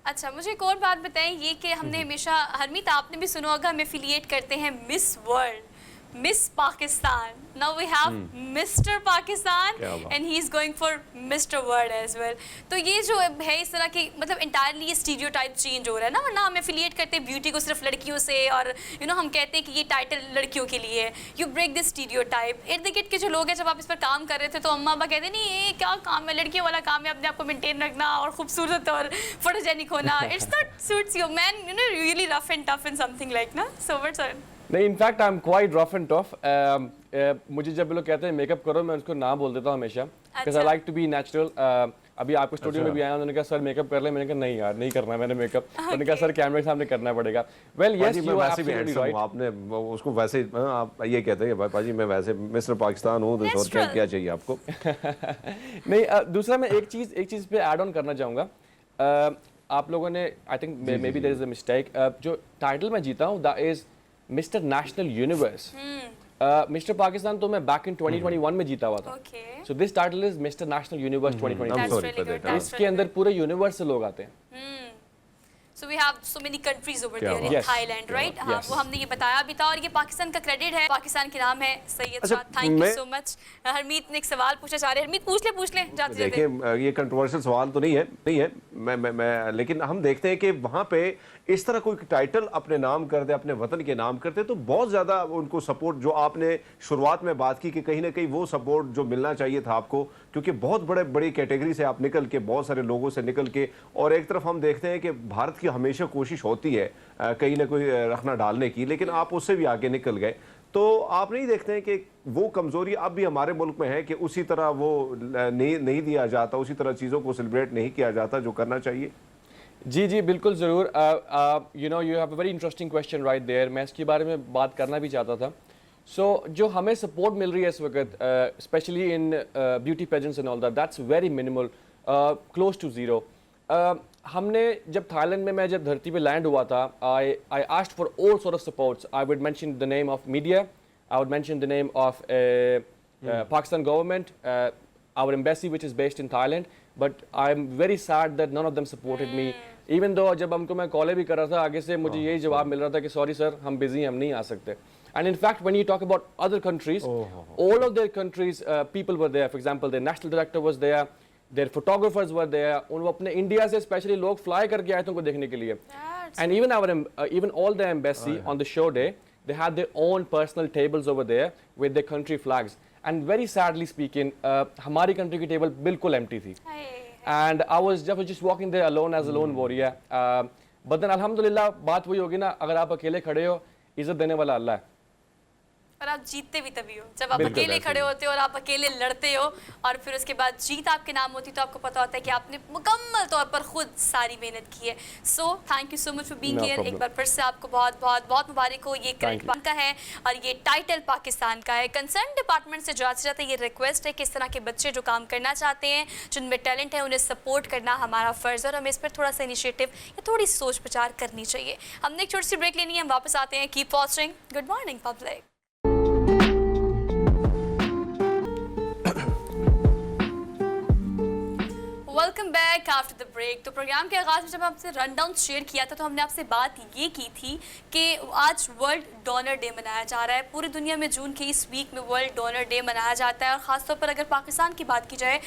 अच्छा, मुझे एक और बात बताएं, ये कि हमने हमेशा, हरमीत आपने भी सुना होगा, हम एफिलिएट करते हैं miss world, miss Pakistan. Now we have mister Pakistan and he is going for mister world as well. तो ये जो है इस तरह की, मतलब इंटायरली ये स्टीरियोटाइप चेंज हो रहा है ना, वरना हम एफिलिएट करते हैं ब्यूटी को सिर्फ लड़कियों से, और हम कहते हैं कि ये टाइटल लड़कियों के लिए है. You break this stereotype. इर्द गिर्द के जो लोग हैं, जब आप इस पर काम कर रहे थे तो अम्मा अब्बा कहते नहीं ये क्या काम है, लड़कियों वाला काम है अपने आप को मेंटेन रखना और खूबसूरत और फोटोजेनिक होना. It's not suits you man, really rough and tough in something like ना. सो व्हाट्स नहीं, in fact I am quite rough and tough. मुझे जब लोग कहते हैं मेकअप करो, मैं उसको ना बोल देता हूँ हमेशा, because I like to be natural. अभी आपको स्टूडियो में भी आया, उन्होंने कहा सर मेकअप कर ले. मैंने कहा नहीं यार, नहीं करना मैंने मेकअप. उन्होंने कहा सर कैमरे के सामने करना पड़ेगा. Well yes, you are absolutely right. आपने उसको वैसे आप ये कहते हैं पाजी मैं वैसे मिस्टर पाकिस्तान हूँ, तो क्या चाहिए आपको? नहीं, दूसरा मैं एक चीज़ पे ऐड ऑन करना चाहूँगा. आप लोगों ने, I think maybe there is a mistake, जो टाइटल मैं जीता हूँ that is mister national universe. Mister Pakistan तो मैं बैक इन 2021 में जीता हुआ था. So this title is mister national universe 2022. इसके अंदर पूरे यूनिवर्स से लोग आते हैं. So we have so many countries over there in Thailand, right? हाँ, वो हमने ये बताया भी था, और ये पाकिस्तान का क्रेडिट है. पाकिस्तान के नाम है Syed Shah. Thank you so much. Harmeet ने एक सवाल पूछना चाह रहे हैं. हरमीत पूछ ले जाते. देखिए ये कंट्रोवर्शियल सवाल तो नहीं है मैं लेकिन हम देखते हैं कि वहाँ पे इस तरह कोई टाइटल अपने नाम कर दे, अपने वतन के नाम करते, तो बहुत ज़्यादा उनको सपोर्ट, जो आपने शुरुआत में बात की कि कहीं ना कहीं वो सपोर्ट जो मिलना चाहिए था आपको, क्योंकि बहुत बड़ी कैटेगरी से आप निकल के, बहुत सारे लोगों से निकल के, और एक तरफ हम देखते हैं कि भारत की हमेशा कोशिश होती है कहीं ना कोई रखना डालने की, लेकिन आप उससे भी आगे निकल गए. तो आप नहीं देखते हैं कि वो कमज़ोरी अब भी हमारे मुल्क में है कि उसी तरह वो नहीं दिया जाता, उसी तरह चीज़ों को सेलिब्रेट नहीं किया जाता जो करना चाहिए? जी बिल्कुल ज़रूर. You have a very interesting question right there. मैं इसके बारे में बात करना भी चाहता था. जो हमें सपोर्ट मिल रही है इस वक्त, specially in beauty pageants and all that's very minimal, close to zero. हमने जब थाईलैंड में, मैं जब धरती पे लैंड हुआ था, I asked for all sort of supports. I would mention the name of media, I would mention the name of Pakistan government, our embassy which is based in Thailand, but I'm very sad that none of them supported me. Even though जब हमको मैं call भी कर रहा था, आगे से मुझे यही जवाब मिल रहा था कि सॉरी सर, हम बिजी, हम नहीं आ सकते. And in fact, when you talk about other countries, all of their countries, people were there. For example, their national director was there, their photographers were there. उन अपने इंडिया से specially लोग fly करके आए थे उनको देखने के लिए. And even all the embassy on the show day, they had their own personal tables over there with their country flags. And very sadly speaking, हमारी country की table बिल्कुल empty थी. And I was just walking there alone as a lone warrior. But then alhamdulillah, बात वही होगी ना, अगर आप अकेले खड़े हो, इज्जत देने वाला अल्लाह है. और आप जीतते भी तभी हो जब आप अकेले खड़े होते हो और आप अकेले लड़ते हो, और फिर उसके बाद जीत आपके नाम होती, तो आपको पता होता है कि आपने मुकम्मल तौर पर खुद सारी मेहनत की है. So thank you so much for being here. एक बार फिर से आपको बहुत बहुत बहुत मुबारक हो. ये क्रेडिट का है और ये टाइटल पाकिस्तान का है. कंसर्न डिपार्टमेंट से जांच जाता है, ये रिक्वेस्ट है कि इस तरह के बच्चे जो काम करना चाहते हैं, जिनमें टैलेंट है, उन्हें सपोर्ट करना हमारा फ़र्ज़ है, और हमें इस पर थोड़ा सा इनिशिएटिव या थोड़ी सोच विचार करनी चाहिए. हमने एक छोटी सी ब्रेक लेनी है, हम वापस आते हैं. Keep watching good morning public. Welcome back after the break. तो प्रोग्राम के आगाज़ में जब आपसे रन डाउन शेयर किया था, तो हमने आपसे बात ये की थी कि आज वर्ल्ड डोनर डे मनाया जा रहा है. पूरी दुनिया में जून के इस वीक में वर्ल्ड डोनर डे मनाया जाता है, और ख़ासतौर पर अगर पाकिस्तान की बात की जाए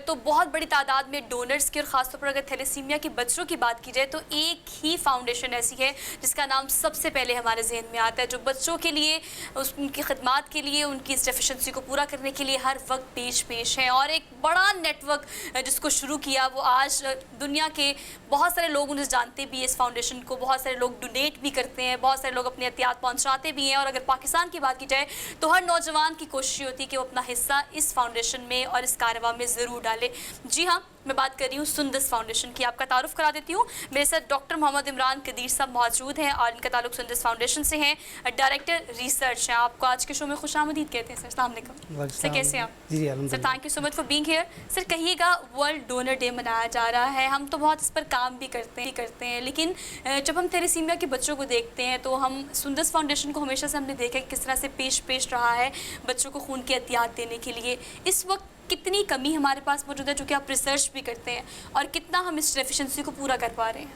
तो बहुत बड़ी तादाद में डोनर्स की, और ख़ासतौर पर अगर थैलेसीमिया के बच्चों की बात की जाए तो एक ही फाउंडेशन ऐसी है जिसका नाम सबसे पहले हमारे जहन में आता है, जो बच्चों के लिए, उनकी खिदमात के लिए, उनकी इस डेफिशिएंसी को पूरा करने के लिए हर वक्त पेश है. और एक बड़ा नेटवर्क जिसको शुरू किया वो आज दुनिया के बहुत सारे लोग उन्हें जानते भी हैं, इस फाउंडेशन को बहुत सारे लोग डोनेट भी करते हैं, बहुत सारे लोग अपने एहतियात पहुंचाते भी हैं। और अगर पाकिस्तान की बात की जाए तो हर नौजवान की कोशिश होती है कि वो अपना हिस्सा इस फाउंडेशन में और इस कारवां में ज़रूर डाले। जी हाँ, मैं बात कर रही हूँ सुंदस फाउंडेशन की। आपका तारुफ करा देती हूँ, मेरे साथ डॉक्टर मोहम्मद इमरान कदीर साहब मौजूद हैं और इनका ताल्लुक सुंदस फाउंडेशन से है, डायरेक्टर रिसर्च हैं। आपको आज के शो में खुशामदीद कहते हैं सर। अस्सलाम वालेकुम सर, कैसे हैं आप? जी sir, thank you so much for being here. Sir, कहिएगा, वर्ल्ड डोनर डे मनाया जा रहा है, हम तो बहुत इस पर काम भी करते हैं, लेकिन जब हम थैलेसीमिया के बच्चों को देखते हैं तो हम सुंदस फाउंडेशन को हमेशा से हमने देखा कि किस तरह से पेश रहा है बच्चों को खून की एहतियात देने के लिए। इस वक्त कितनी कमी हमारे पास मौजूद है, जो कि आप रिसर्च भी करते हैं, और कितना हम इस डेफिशिएंसी को पूरा कर पा रहे हैं?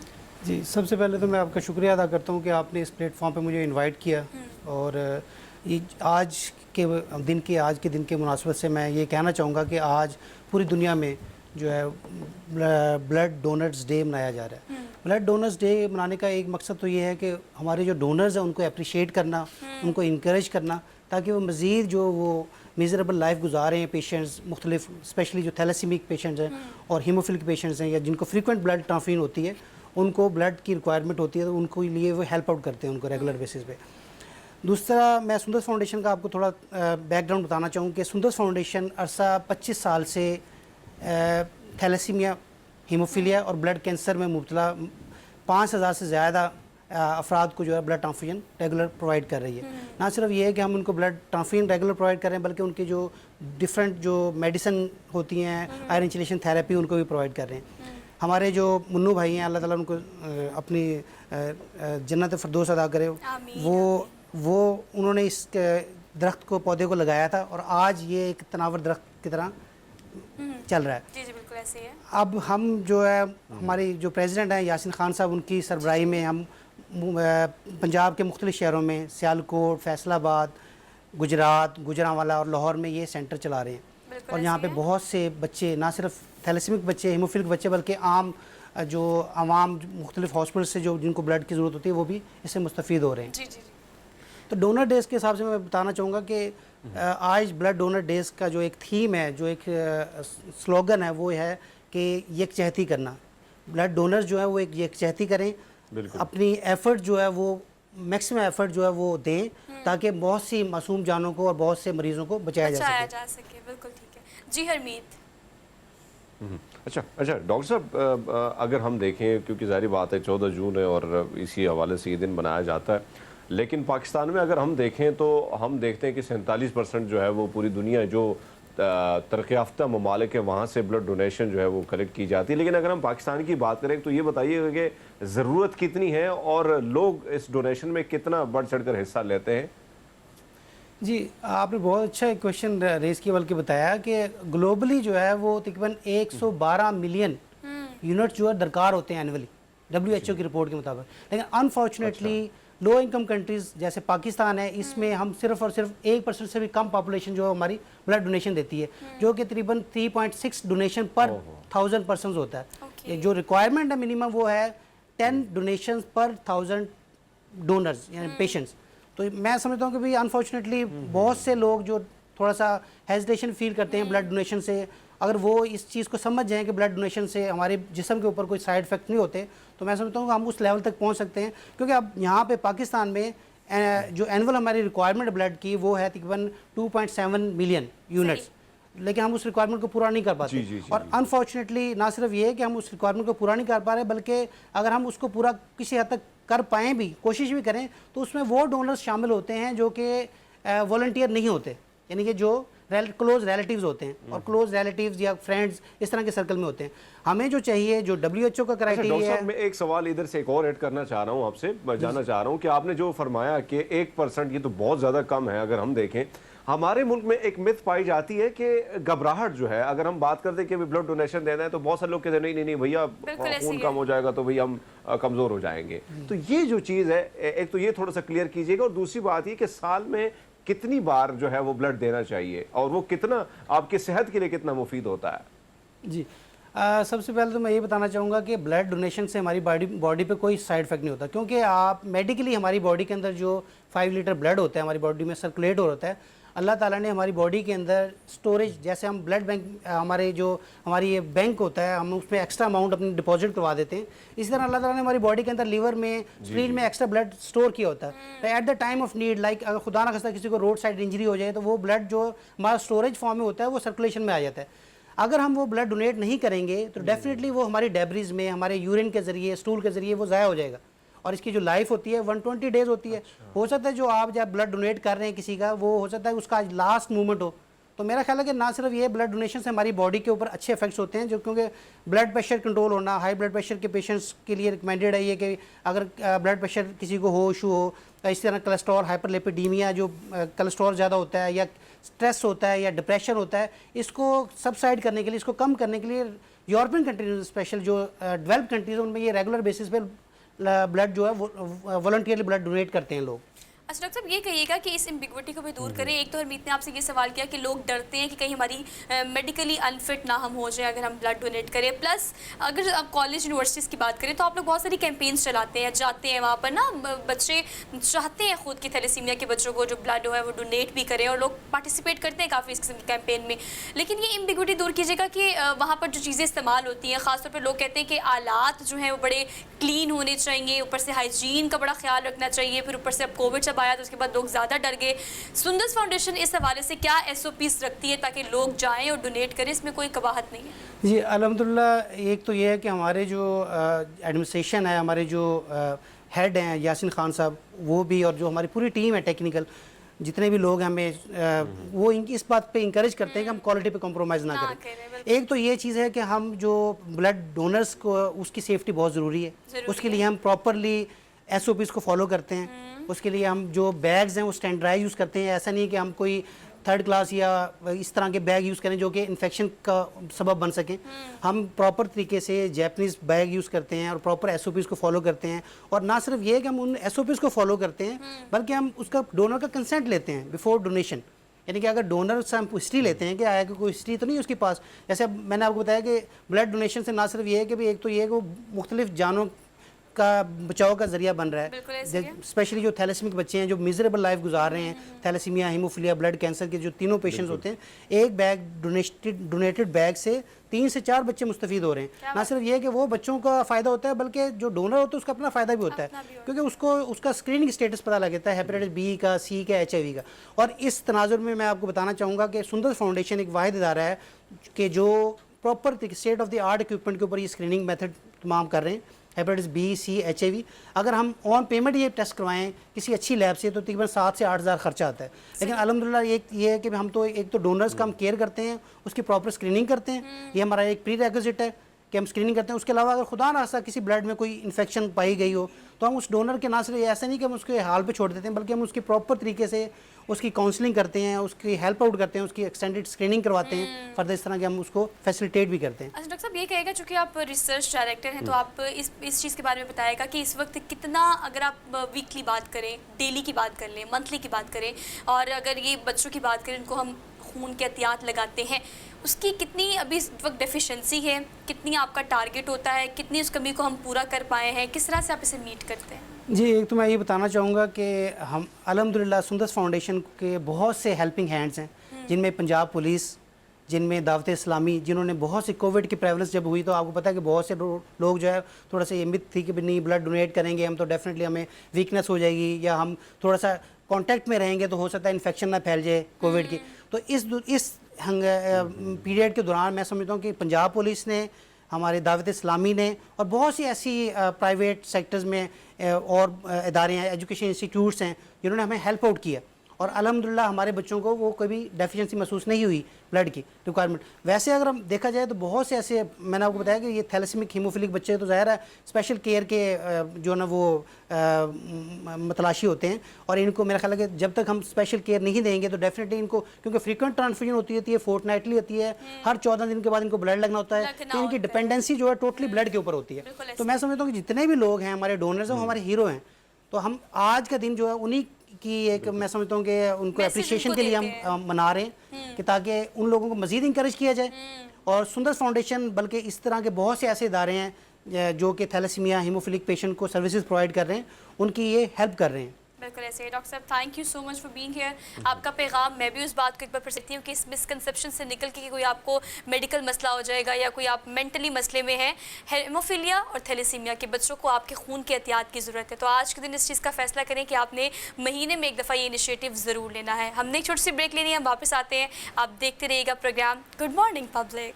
जी, सबसे पहले तो मैं आपका शुक्रिया अदा करता हूँ कि आपने इस प्लेटफॉर्म पे मुझे इनवाइट किया। और ये आज के दिन के मुनासबत से मैं ये कहना चाहूँगा कि आज पूरी दुनिया में जो है ब्लड डोनर्स डे मनाया जा रहा है। ब्लड डोनर्स डे मनाने का एक मकसद तो ये है कि हमारे जो डोनर्स हैं उनको अप्रिशिएट करना, उनको इनक्रेज करना, ताकि वो मज़ीद जो वो मिज़रेबल लाइफ गुजार रहे हैं पेशेंट्स, मुख्तलिफ स्पेशली जो थैलेसीमिक पेशेंट्स हैं और हीमोफिलिक पेशेंट्स हैं या जिनको फ्रीक्वेंट ब्लड ट्रांसफ्यूजन होती है, उनको ब्लड की रिक्वायरमेंट होती है, तो उनको लिए वो हेल्प आउट करते हैं उनको रेगुलर बेसिस पे। दूसरा, मैं सुंदस फाउंडेशन का आपको थोड़ा बैकग्राउंड बताना चाहूँ कि सुंदस फाउंडेशन अरसा 25 साल से थैलेसीमिया, हीमोफीलिया और ब्लड कैंसर में मुब्तला 5000 से ज़्यादा अफराद को जो है ब्लड ट्रांसफ्यूजन रेगुलर प्रोवाइड कर रही है। ना सिर्फ ये है कि हम उनको ब्लड ट्रांसफ्यूजन रेगुलर प्रोवाइड कर रहे हैं, बल्कि उनकी जो डिफरेंट जो मेडिसिन होती हैं, आयरन चिलेशन थेरेपी, उनको भी प्रोवाइड कर रहे हैं। हमारे जो मुन्नू भाई हैं, अल्लाह ताला उनको अपनी जन्नत फिरदौस अदा करे, वो उन्होंने इस दरख्त को, पौधे को लगाया था और आज ये एक तनावर दरख्त की तरह चल रहा है। जी जी, बिल्कुल ऐसे ही है। अब हम जो है, हमारी जो प्रेसिडेंट हैं यासीन खान साहब, उनकी सरबराही में हम पंजाब के मुख्तलिफ शहरों में, सियालकोट, फैसलाबाद, गुजरात, गुजरांवाला और लाहौर में ये सेंटर चला रहे हैं। और यहाँ पे बहुत से बच्चे, ना सिर्फ थैलेसीमिक बच्चे, हीमोफिलिक बच्चे, बल्कि आम जो आवाम मुख्तलिफ हॉस्पिटल से जो जिनको ब्लड की ज़रूरत होती है वो भी इससे मुस्तफ़ीद हो रहे हैं। जी जी। तो डोनर डेज़ के हिसाब से मैं बताना चाहूँगा कि आज ब्लड डोनर डेज़ का जो एक थीम है, जो एक स्लोगन है, वो है कि यकजहती करना। ब्लड डोनर्स जो है वो एक यकजहती करें, अपनी एफ़र्ट जो है वो मैक्सिमम एफ़र्ट जो है वो दें, ताकि बहुत सी मासूम जानों को और बहुत से मरीज़ों को बचाया जा सके। बिल्कुल ठीक है जी। हरमीत, अच्छा डॉक्टर साहब, अगर हम देखें, क्योंकि ज़ाहिर बात है 14 जून है और इसी हवाले से ये दिन मनाया जाता है, लेकिन पाकिस्तान में अगर हम देखें तो हम देखते हैं कि 47% जो है वो पूरी दुनिया जो तरक्की याफ्ता ममालिक है वहाँ से ब्लड डोनेशन जो है वो कलेक्ट की जाती है। लेकिन अगर हम पाकिस्तान की बात करें तो ये बताइएगा कि ज़रूरत कितनी है और लोग इस डोनेशन में कितना बढ़ चढ़ कर हिस्सा लेते हैं? जी, आपने बहुत अच्छा क्वेश्चन रेस किया, बल्कि बताया कि ग्लोबली जो है वो तकरीबन 112 मिलियन यूनिट जो है दरकार होते हैं एनुअली, WHO की रिपोर्ट के मुताबिक। लेकिन अनफॉर्चुनेटली लो इनकम कंट्रीज़ जैसे पाकिस्तान है, इसमें हम सिर्फ और सिर्फ 1% से भी कम पॉपुलेशन जो है हमारी ब्लड डोनेशन देती है, जो कि तकरीबन 3.6 डोनेशन पर 1000 पर्सन होता है। जो रिक्वायरमेंट है मिनिमम वो है 10 डोनेशन पर 1000 डोनर्स यानी पेशेंट्स। तो मैं समझता हूँ कि भाई अनफॉर्चुनेटली बहुत से लोग जो थोड़ा सा हेजिटेशन फील करते हैं ब्लड डोनेशन से, अगर वो इस चीज़ को समझ जाएं कि ब्लड डोनेशन से हमारे जिस्म के ऊपर कोई साइड इफ़ेक्ट नहीं होते, तो मैं समझता हूँ कि हम उस लेवल तक पहुँच सकते हैं। क्योंकि अब यहाँ पे पाकिस्तान में जो एनुअल हमारी रिक्वायरमेंट ब्लड की वो है तकरीबन 2.7 मिलियन यूनिट्स, लेकिन हम उस रिक्वायरमेंट को पूरा नहीं कर पाते। और अनफॉर्चुनेटली ना सिर्फ ये कि हम उस रिक्वायरमेंट को पूरा नहीं कर पा रहे, बल्कि अगर हम उसको पूरा किसी हद तक कर पाएँ भी, कोशिश भी करें, तो उसमें वो डोनर्स शामिल होते हैं जो कि वॉलंटियर नहीं होते, यानी कि जो क्लोज रिलेटिव्स होते हैं, और क्लोज रिलेटिव्स या फ्रेंड्स इस तरह के सर्कल में होते हैं। हमें जो चाहिए, जो WHO का क्राइटेरिया है। मैं एक सवाल इधर से एक और ऐड करना चाह रहा हूँ आपसे, जानना चाह रहा हूँ कि आपने जो फरमाया कि 1%, ये तो बहुत ज़्यादा कम है। अगर हम देखें, हमारे मुल्क में एक मिथ पाई जाती है कि घबराहट जो है, अगर हम बात करते हैं कि ब्लड डोनेशन देना है तो बहुत सारे लोग कहते हैं नहीं भैया खून कम हो जाएगा तो भैया हम कमज़ोर हो जाएंगे। तो ये जो चीज़ है, एक तो ये थोड़ा सा क्लियर कीजिएगा, और दूसरी बात ये कि साल में कितनी बार जो है वो ब्लड देना चाहिए और वो कितना आपकी सेहत के लिए कितना मुफीद होता है? जी, सबसे पहले तो मैं ये बताना चाहूँगा कि ब्लड डोनेशन से हमारी बॉडी पे कोई साइड इफेक्ट नहीं होता, क्योंकि आप मेडिकली हमारी बॉडी के अंदर जो 5 लीटर ब्लड होता है हमारी बॉडी में सर्कुलेट हो रहा है, अल्लाह ताला ने हमारी बॉडी के अंदर स्टोरेज, जैसे हम ब्लड बैंक हमारे जो हमारी ये बैंक होता है हम उसमें एक्स्ट्रा अमाउंट अपनी डिपॉजिट करवा देते हैं, इसी तरह अल्लाह ताला ने हमारी बॉडी के अंदर लीवर में, स्प्लीन में एक्स्ट्रा ब्लड स्टोर किया होता है। तो at the time of need, like अगर खुदा ना खास्ता किसी को रोड साइड इंजरी हो जाए तो वो ब्लड जो हमारा स्टोरेज फॉर्म में होता है वो सर्कुलेशन में आ जाता है। अगर हम वो ब्लड डोनेट नहीं करेंगे तो डेफिनेटली वो हमारी डेब्रीज में, हमारे यूरिन के ज़रिए, स्टूल के ज़रिए वो ज़ाया हो जाएगा। और इसकी जो लाइफ होती है 120 डेज़ होती है। हो सकता है जो आप जब ब्लड डोनेट कर रहे हैं किसी का, वो हो सकता है उसका आज लास्ट मूवमेंट हो। तो मेरा ख्याल है कि ना सिर्फ ये ब्लड डोनेशन से हमारी बॉडी के ऊपर अच्छे इफेक्ट्स होते हैं, जो क्योंकि ब्लड प्रेशर कंट्रोल होना, हाई ब्लड प्रेशर के पेशेंट्स के लिए रिकमेंडेड है ये कि अगर ब्लड प्रेशर किसी को हो, इशू हो, इस तरह कोलेस्ट्रॉल, हाइपरलिपिडीमिया, जो कोलेस्ट्रॉल ज़्यादा होता है या स्ट्रेस होता है या डिप्रेशन होता है, इसको सबसाइड करने के लिए, इसको कम करने के लिए यूरोपियन कंट्रीज स्पेशल जो डेवलप कंट्रीज हैं उनमें ये रेगुलर बेसिस पे ब्लड जो है वो वॉलंटियरली ब्लड डोनेट करते हैं लोग। अच्छा डॉक्टर साहब, ये कहिएगा कि इस एम्बिग्विटी को भी दूर करें। एक तो हरमीत ने आपसे ये सवाल किया कि लोग डरते हैं कि कहीं हमारी मेडिकली अनफिट ना हम हो जाए अगर हम ब्लड डोनेट करें। प्लस अगर आप कॉलेज यूनिवर्सिटीज़ की बात करें तो आप लोग बहुत सारी कैंपेन्स चलाते हैं, जाते हैं वहाँ पर ना, बच्चे चाहते हैं खुद की थैलेसीमिया के बच्चों को जो ब्लड है वो डोनेट भी करें और लोग पार्टिसिपेट करते हैं काफ़ी इस किस्म की कैंपेन में। लेकिन ये एम्बिग्विटी दूर कीजिएगा कि वहाँ पर जो चीज़ें इस्तेमाल होती हैं, ख़ासतौर पर लोग कहते हैं कि आलात जो हैं वो बड़े क्लीन होने चाहिए, ऊपर से हाइजीन का बड़ा ख्याल रखना चाहिए, फिर ऊपर से अब कोविड जब आया तो उसके बाद लोग ज़्यादा डर गए। सुंदर्स फाउंडेशन इस हवाले से क्या SOPs रखती है ताकि लोग जाएं और डोनेट करें? इसमें कोई कबाहत नहीं है जी अल्हम्दुलिल्लाह। एक तो ये है कि हमारे जो एडमिनिस्ट्रेशन है, हमारे जो हेड हैं यासिन खान साहब, वो भी, और जो हमारी पूरी टीम है टेक्निकल, जितने भी लोग हैं हमें वो इस बात पे इंकरेज करते हैं कि हम क्वालिटी पे कॉम्प्रोमाइज़ ना करें। एक तो ये चीज़ है कि हम जो ब्लड डोनर्स को, उसकी सेफ्टी बहुत ज़रूरी है, उसके लिए हम प्रॉपरली SOPs को फॉलो करते हैं। उसके लिए हम जो बैग्स हैं वो स्टैंडर्डाइज यूज़ करते हैं। ऐसा नहीं कि हम कोई थर्ड क्लास या इस तरह के बैग यूज़ करें जो कि इन्फेक्शन का सबब बन सकें। हम प्रॉपर तरीके से जैपनीज़ बैग यूज़ करते हैं और प्रॉपर SOPs को फॉलो करते हैं। और ना सिर्फ ये कि हम उन SOPs को फॉलो करते हैं, बल्कि हम उसका डोनर का कंसेंट लेते हैं बिफोर डोनेशन। यानी कि अगर डोनर से हम हिस्ट्री लेते हैं कि आया कि कोई हिस्ट्री तो नहीं उसके पास, जैसे मैंने आपको बताया कि ब्लड डोनेशन से ना सिर्फ ये है कि भाई एक तो ये है कि वो मुख्तलिफ जानों का बचाव का जरिया बन रहा है। स्पेशली जो थैलेसीमिक बच्चे हैं जो मिजरेबल लाइफ गुजार रहे हैं, थैलेसीमिया, हीमोफीलिया, ब्लड कैंसर के जो तीनों पेशेंट्स होते हैं, एक बैग डोनेटेड बैग से 3 से 4 बच्चे मुस्तफ़ीद हो रहे हैं। ना सिर्फ ये कि वो बच्चों का फ़ायदा होता है, बल्कि जो डोनर होता है उसका अपना फ़ायदा भी होता है, क्योंकि उसको उसका स्क्रीनिंग स्टेटस पता लग जाता है, हेपेटाइटिस B का, C का, HIV का। और इस तनाजुर में मैं आपको बताना चाहूँगा कि सुंदर फाउंडेशन एक वाहिद इदारा है कि जो proper state of the art equipment के ऊपर ये स्क्रीनिंग मेथड तमाम कर रहे हैं। हेपेटाइटिस B, C, HIV अगर हम ऑन पेमेंट ये टेस्ट करवाएं किसी अच्छी लैब से तो तकरीबन 7 से 8 हज़ार खर्चा आता है। लेकिन अल्हम्दुलिल्लाह ये है कि हम तो एक तो डोनर्स का हम केयर करते हैं, उसकी प्रॉपर स्क्रीनिंग करते हैं, ये हमारा एक प्री रेक्विजिट है कि हम स्क्रीनिंग करते हैं। उसके अलावा अगर खुदा ना खास्ता किसी ब्लड में कोई इन्फेक्शन पाई गई हो तो हम उस डोनर के ना सिर्फ ऐसा नहीं कि हम उसके हाल पे छोड़ देते हैं, बल्कि हम उसकी प्रॉपर तरीके से उसकी काउंसलिंग करते हैं, उसकी हेल्प आउट करते हैं, उसकी एक्सटेंडेड स्क्रीनिंग करवाते हैं, फर्दर इस तरह के हम उसको फैसिलिटेट भी करते हैं। अच्छा डॉक्टर साहब, ये कहेगा चूँकि आप रिसर्च डायरेक्टर हैं तो आप इस चीज़ के बारे में बताएगा कि इस वक्त कितना, अगर आप वीकली बात करें, डेली की बात कर लें, मंथली की बात करें, और अगर ये बच्चों की बात करें उनको हम खून के एहतियात लगाते हैं, उसकी कितनी अभी इस वक्त डेफिशिएंसी है, कितनी आपका टारगेट होता है, कितनी उस कमी को हम पूरा कर पाए हैं, किस तरह से आप इसे मीट करते हैं? जी एक तो मैं ये बताना चाहूँगा कि हम अल्हम्दुलिल्लाह सुंदर्स फाउंडेशन के बहुत से हेल्पिंग हैंड्स हैं, जिनमें पंजाब पुलिस, जिनमें दावत इस्लामी, जिन्होंने बहुत सी कोविड की प्रेवलेंस जब हुई तो आपको पता है कि बहुत से लोग जो है थोड़ा सा ये मिथ थी कि नहीं ब्लड डोनेट करेंगे हम तो डेफिनेटली हमें वीकनेस हो जाएगी या हम थोड़ा सा कांटेक्ट में रहेंगे तो हो सकता है इन्फेक्शन ना फैल जाए कोविड की। तो इस पीरियड के दौरान मैं समझता हूँ कि पंजाब पुलिस ने, हमारे दावत इस्लामी ने और बहुत सी ऐसी प्राइवेट सेक्टर्स में और इदारे हैं, एजुकेशन इंस्टीट्यूट्स हैं जिन्होंने हमें हेल्प आउट किया और अल्हम्दुलिल्लाह हमारे बच्चों को वो कोई भी डेफिशिएंसी महसूस नहीं हुई ब्लड की रिक्वायरमेंट। वैसे अगर हम देखा जाए तो बहुत से ऐसे, मैंने आपको बताया कि ये थैलेसीमिक हीमोफिलिक बच्चे तो ज़ाहिर है स्पेशल केयर के जो ना वो मतलाशी होते हैं और इनको मेरा ख्याल है कि जब तक हम स्पेशल केयर नहीं देंगे तो डेफिनेटली इनको, क्योंकि फ्रीक्वेंट ट्रांसफ्यूजन होती है, फोर्टनाइटली होती है, हर 14 दिन के बाद इनको ब्लड लगना होता है, तो इनकी डिपेंडेंसी जो है टोटली ब्लड के ऊपर होती है। तो मैं समझता हूँ कि जितने भी लोग हैं हमारे डोनर्स हैं वो हमारे हीरो हैं। तो हम आज का दिन जो है उन्हीं की एक, मैं समझता हूँ कि उनको अप्रिसिएशन के लिए हम मना रहे हैं कि ताकि उन लोगों को मज़ीद इंकरेज किया जाए। और सुंदर फाउंडेशन बल्कि इस तरह के बहुत से ऐसे इदारे हैं जो कि थैलेसीमिया हीमोफिलिक पेशेंट को सर्विसेज प्रोवाइड कर रहे हैं, उनकी ये हेल्प कर रहे हैं। बिल्कुल ऐसे ही। डॉक्टर साहब thank you so much for being here. आपका पैगाम, मैं भी उस बात को एक बार फिर सकती हूँ कि इस मिसकंसेप्शन से निकल के कि कोई आपको मेडिकल मसला हो जाएगा या कोई आप मेंटली मसले में हैं, हेमोफीलिया और थैलेसीमिया के बच्चों को आपके खून के एहतियात की ज़रूरत है। तो आज के दिन इस चीज़ का फैसला करें कि आपने महीने में एक दफ़ा ये इनिशिएटिव ज़रूर लेना है। हमने एक छोटी सी ब्रेक लेनी है, हम वापस आते हैं। आप देखते रहिएगा program good morning public.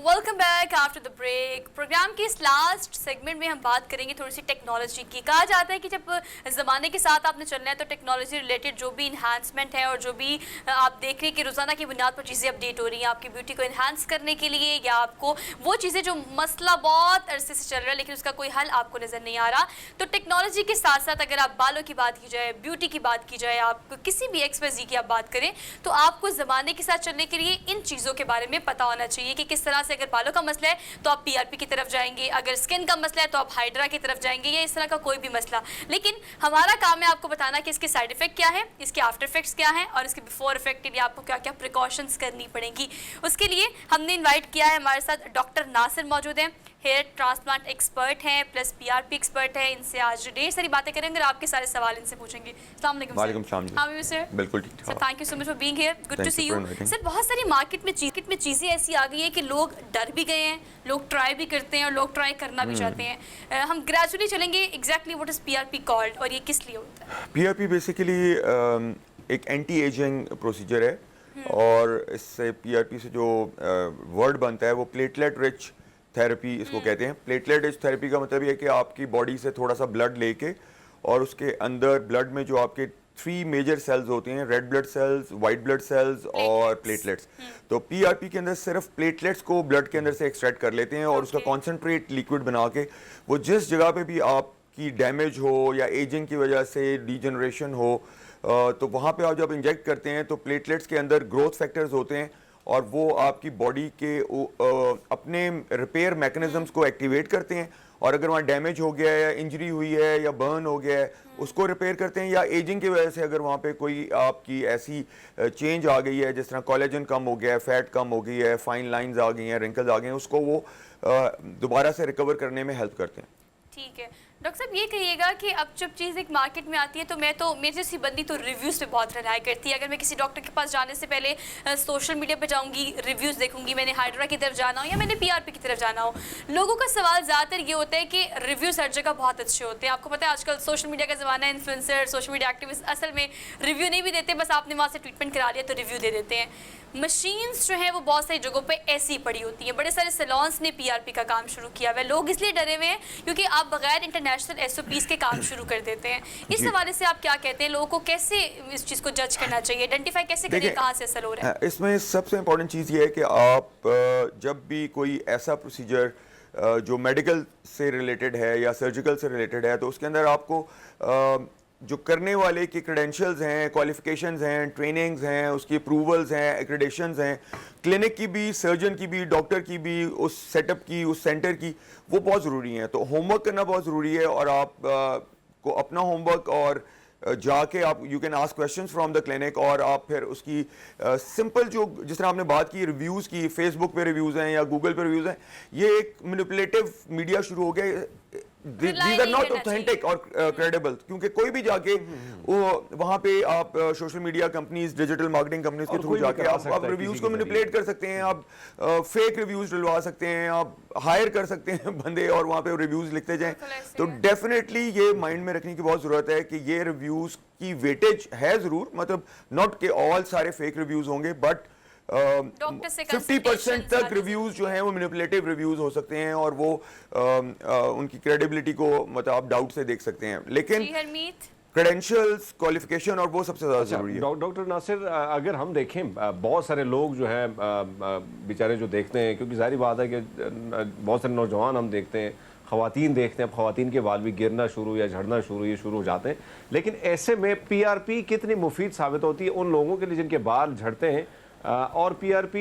Welcome back after the break. Program के इस लास्ट सेगमेंट में हम बात करेंगे थोड़ी सी टेक्नोलॉजी की। कहा जाता है कि जब ज़माने के साथ आपने चलना है तो टेक्नोलॉजी रिलेटेड जो भी इन्हांसमेंट है और जो भी आप देख रहे हैं कि रोज़ाना की बुनियाद पर चीज़ें अपडेट हो रही हैं आपकी ब्यूटी को इन्हांस करने के लिए, या आपको वो चीज़ें जो मसला बहुत अरसे से चल रहा है लेकिन उसका कोई हल आपको नज़र नहीं आ रहा, तो टेक्नोलॉजी के साथ साथ अगर आप बालों की बात की जाए, ब्यूटी की बात की जाए, आप किसी भी XYZ की आप बात करें, तो आपको ज़माने के साथ चलने के लिए इन चीज़ों के बारे में पता होना चाहिए कि किस तरह से अगर बालों का मसला है तो आप PRP की तरफ जाएंगे, अगर स्किन का मसला है तो आप हाइड्रा की तरफ जाएंगे, या इस तरह का कोई भी मसला। लेकिन हमारा काम है आपको बताना कि इसके साइड इफेक्ट क्या है, इसके आफ्टर इफेक्ट्स क्या हैं और इसके बिफोर इफेक्ट के लिए आपको क्या क्या प्रिकॉशंस करनी पड़ेंगी। उसके लिए हमने इन्वाइट किया है, हमारे साथ डॉक्टर नासिर मौजूद हैं, हेयर ट्रांसप्लांट एक्सपर्ट हैं प्लस PRP एक्सपर्ट है। इनसे आज ढेर सारी बातें करेंगे और आपके सारे सवाल इनसे पूछेंगे। अस्सलाम वालेकुम सर। वालेकुम सलाम जी। How are you sir? बिल्कुल ठीक सर ठाक। Thank you so much for being here, good to Thank see you for you. inviting. Sir बहुत सारी मार्केट में चीज़ें ऐसी आ गई हैं कि लोग डर भी गए हैं, लोग ट्राई भी करते हैं और लोग ट्राई करना भी चाहते हैं। हम ग्रेजुअली चलेंगे exactly what is PRP called और ये किस लिए होता है? PRP बेसिकली एक एंटी एजिंग प्रोसीजर है और इससे PRP से जो वर्ड बनता है वो प्लेटलेट रिच थेरेपी इसको कहते हैं। प्लेटलेट रिच थेरेपी का मतलब ये है कि आपकी बॉडी से थोड़ा सा ब्लड लेके और उसके अंदर ब्लड में जो आपके 3 मेजर सेल्स होते हैं, red blood cells, white blood cells और प्लेटलेट्स। तो PRP के अंदर सिर्फ प्लेटलेट्स को ब्लड के अंदर से एक्सट्रैक्ट कर लेते हैं और उसका कॉन्सेंट्रेट लिक्विड बना के वो जिस जगह पे भी आपकी डैमेज हो या एजिंग की वजह से डिजनरेशन हो तो वहाँ पे आप जब इंजेक्ट करते हैं तो प्लेटलेट्स के अंदर ग्रोथ फैक्टर्स होते हैं और वो आपकी बॉडी के अपने रिपेयर मैकेनिज्म्स को एक्टिवेट करते हैं और अगर वहाँ डैमेज हो गया है या इंजरी हुई है या बर्न हो गया है उसको रिपेयर करते हैं, या एजिंग की वजह से अगर वहाँ पे कोई आपकी ऐसी चेंज आ गई है जिस तरह कोलेजन कम हो गया है, फैट कम हो गई है, फाइन लाइंस आ गई हैं, रिंकल्स आ गए हैं, उसको वो दोबारा से रिकवर करने में हेल्प करते हैं। ठीक है डॉक्टर साहब, ये कहिएगा कि अब जब चीज़ एक मार्केट में आती है तो मेरी जैसी बंदी तो रिव्यूज़ पे बहुत रिलाय करती है। अगर मैं किसी डॉक्टर के पास जाने से पहले सोशल मीडिया पे जाऊंगी, रिव्यूज़ देखूंगी, मैंने हाइड्रा की तरफ जाना हो या मैंने PRP की तरफ जाना हो, लोगों का सवाल ज़्यादातर ये होता है कि रिव्यूज़ हर जगह बहुत अच्छे होते हैं। आपको पता है आजकल सोशल मीडिया का ज़माना है, इन्फ्लुएंसर, सोशल मीडिया एक्टिविस्ट असल में रिव्यू नहीं भी देते, बस आपने वहाँ से ट्रीटमेंट करा लिया तो रिव्यू दे देते हैं। मशीन्स जो हैं वो बहुत सारी जगहों पे ऐसी ही पड़ी होती हैं। बड़े सारे सैलून्स ने PRP का काम शुरू किया हुआ है। लोग इसलिए डरे हुए हैं क्योंकि आप बगैर इंटरनेशनल SOPs के काम शुरू कर देते हैं। इस हवाले से आप क्या कहते हैं, लोगों को कैसे इस चीज़ को जज करना चाहिए, आइडेंटिफाई कैसे करें कहाँ से असर हो रहा है? इसमें सबसे इम्पोर्टेंट चीज़ ये है कि आप जब भी कोई ऐसा प्रोसीजर जो मेडिकल से रिलेटेड है या सर्जिकल से रिलेटेड है तो उसके अंदर आपको जो करने वाले की क्रेडेंशियल्स हैं, क्वालिफिकेशंस हैं, ट्रेनिंग्स हैं, उसकी अप्रूवल्स हैं, एक्रेडिशंस हैं, क्लिनिक की भी, सर्जन की भी, डॉक्टर की भी, उस सेटअप की, उस सेंटर की, वो बहुत ज़रूरी हैं। तो होमवर्क करना बहुत ज़रूरी है और आप को अपना होमवर्क और जाके आप you can ask questions from the clinic और आप फिर उसकी सिंपल जो जिस तरह आपने बात की रिव्यूज़ की, फेसबुक पे रिव्यूज़ हैं या गूगल पे रिव्यूज़ हैं, ये एक मैनिपुलेटिव मीडिया शुरू हो गया। These are not authentic और credible, क्योंकि कोई भी जाके वहाँ पे आप social media companies, digital marketing companies के थ्रू जाके आप रिव्यूज को मैनिपुलेट कर सकते हैं, आप फेक रिव्यूज डलवा सकते हैं, आप हायर कर सकते हैं बंदे और वहाँ पे रिव्यूज लिखते जाएं। तो डेफिनेटली ये माइंड में रखने की बहुत ज़रूरत है कि ये रिव्यूज की वेटेज है ज़रूर, मतलब नॉट के ऑल सारे फेक रिव्यूज होंगे, बट 50% तक रिव्यूज जो हैं वो मैनिपुलेटिव रिव्यूज हो सकते हैं और वो उनकी क्रेडिबिलिटी को मतलब आप डाउट से देख सकते हैं। लेकिन क्रेडेंशियल्स, क्वालिफिकेशन और वो सबसे ज़्यादा जरूरी है। डॉक्टर नासिर, अगर हम देखें बहुत सारे लोग जो हैं बेचारे जो देखते हैं, क्योंकि जाहिर बात है कि बहुत सारे नौजवान हम देखते हैं, ख़वातीन देखते हैं, अब ख़वातीन के बाल भी गिरना शुरू या झड़ना शुरू हो जाते हैं, लेकिन ऐसे में PRP कितनी मुफीद साबित होती है उन लोगों के लिए जिनके बाल झड़ते हैं, और PRP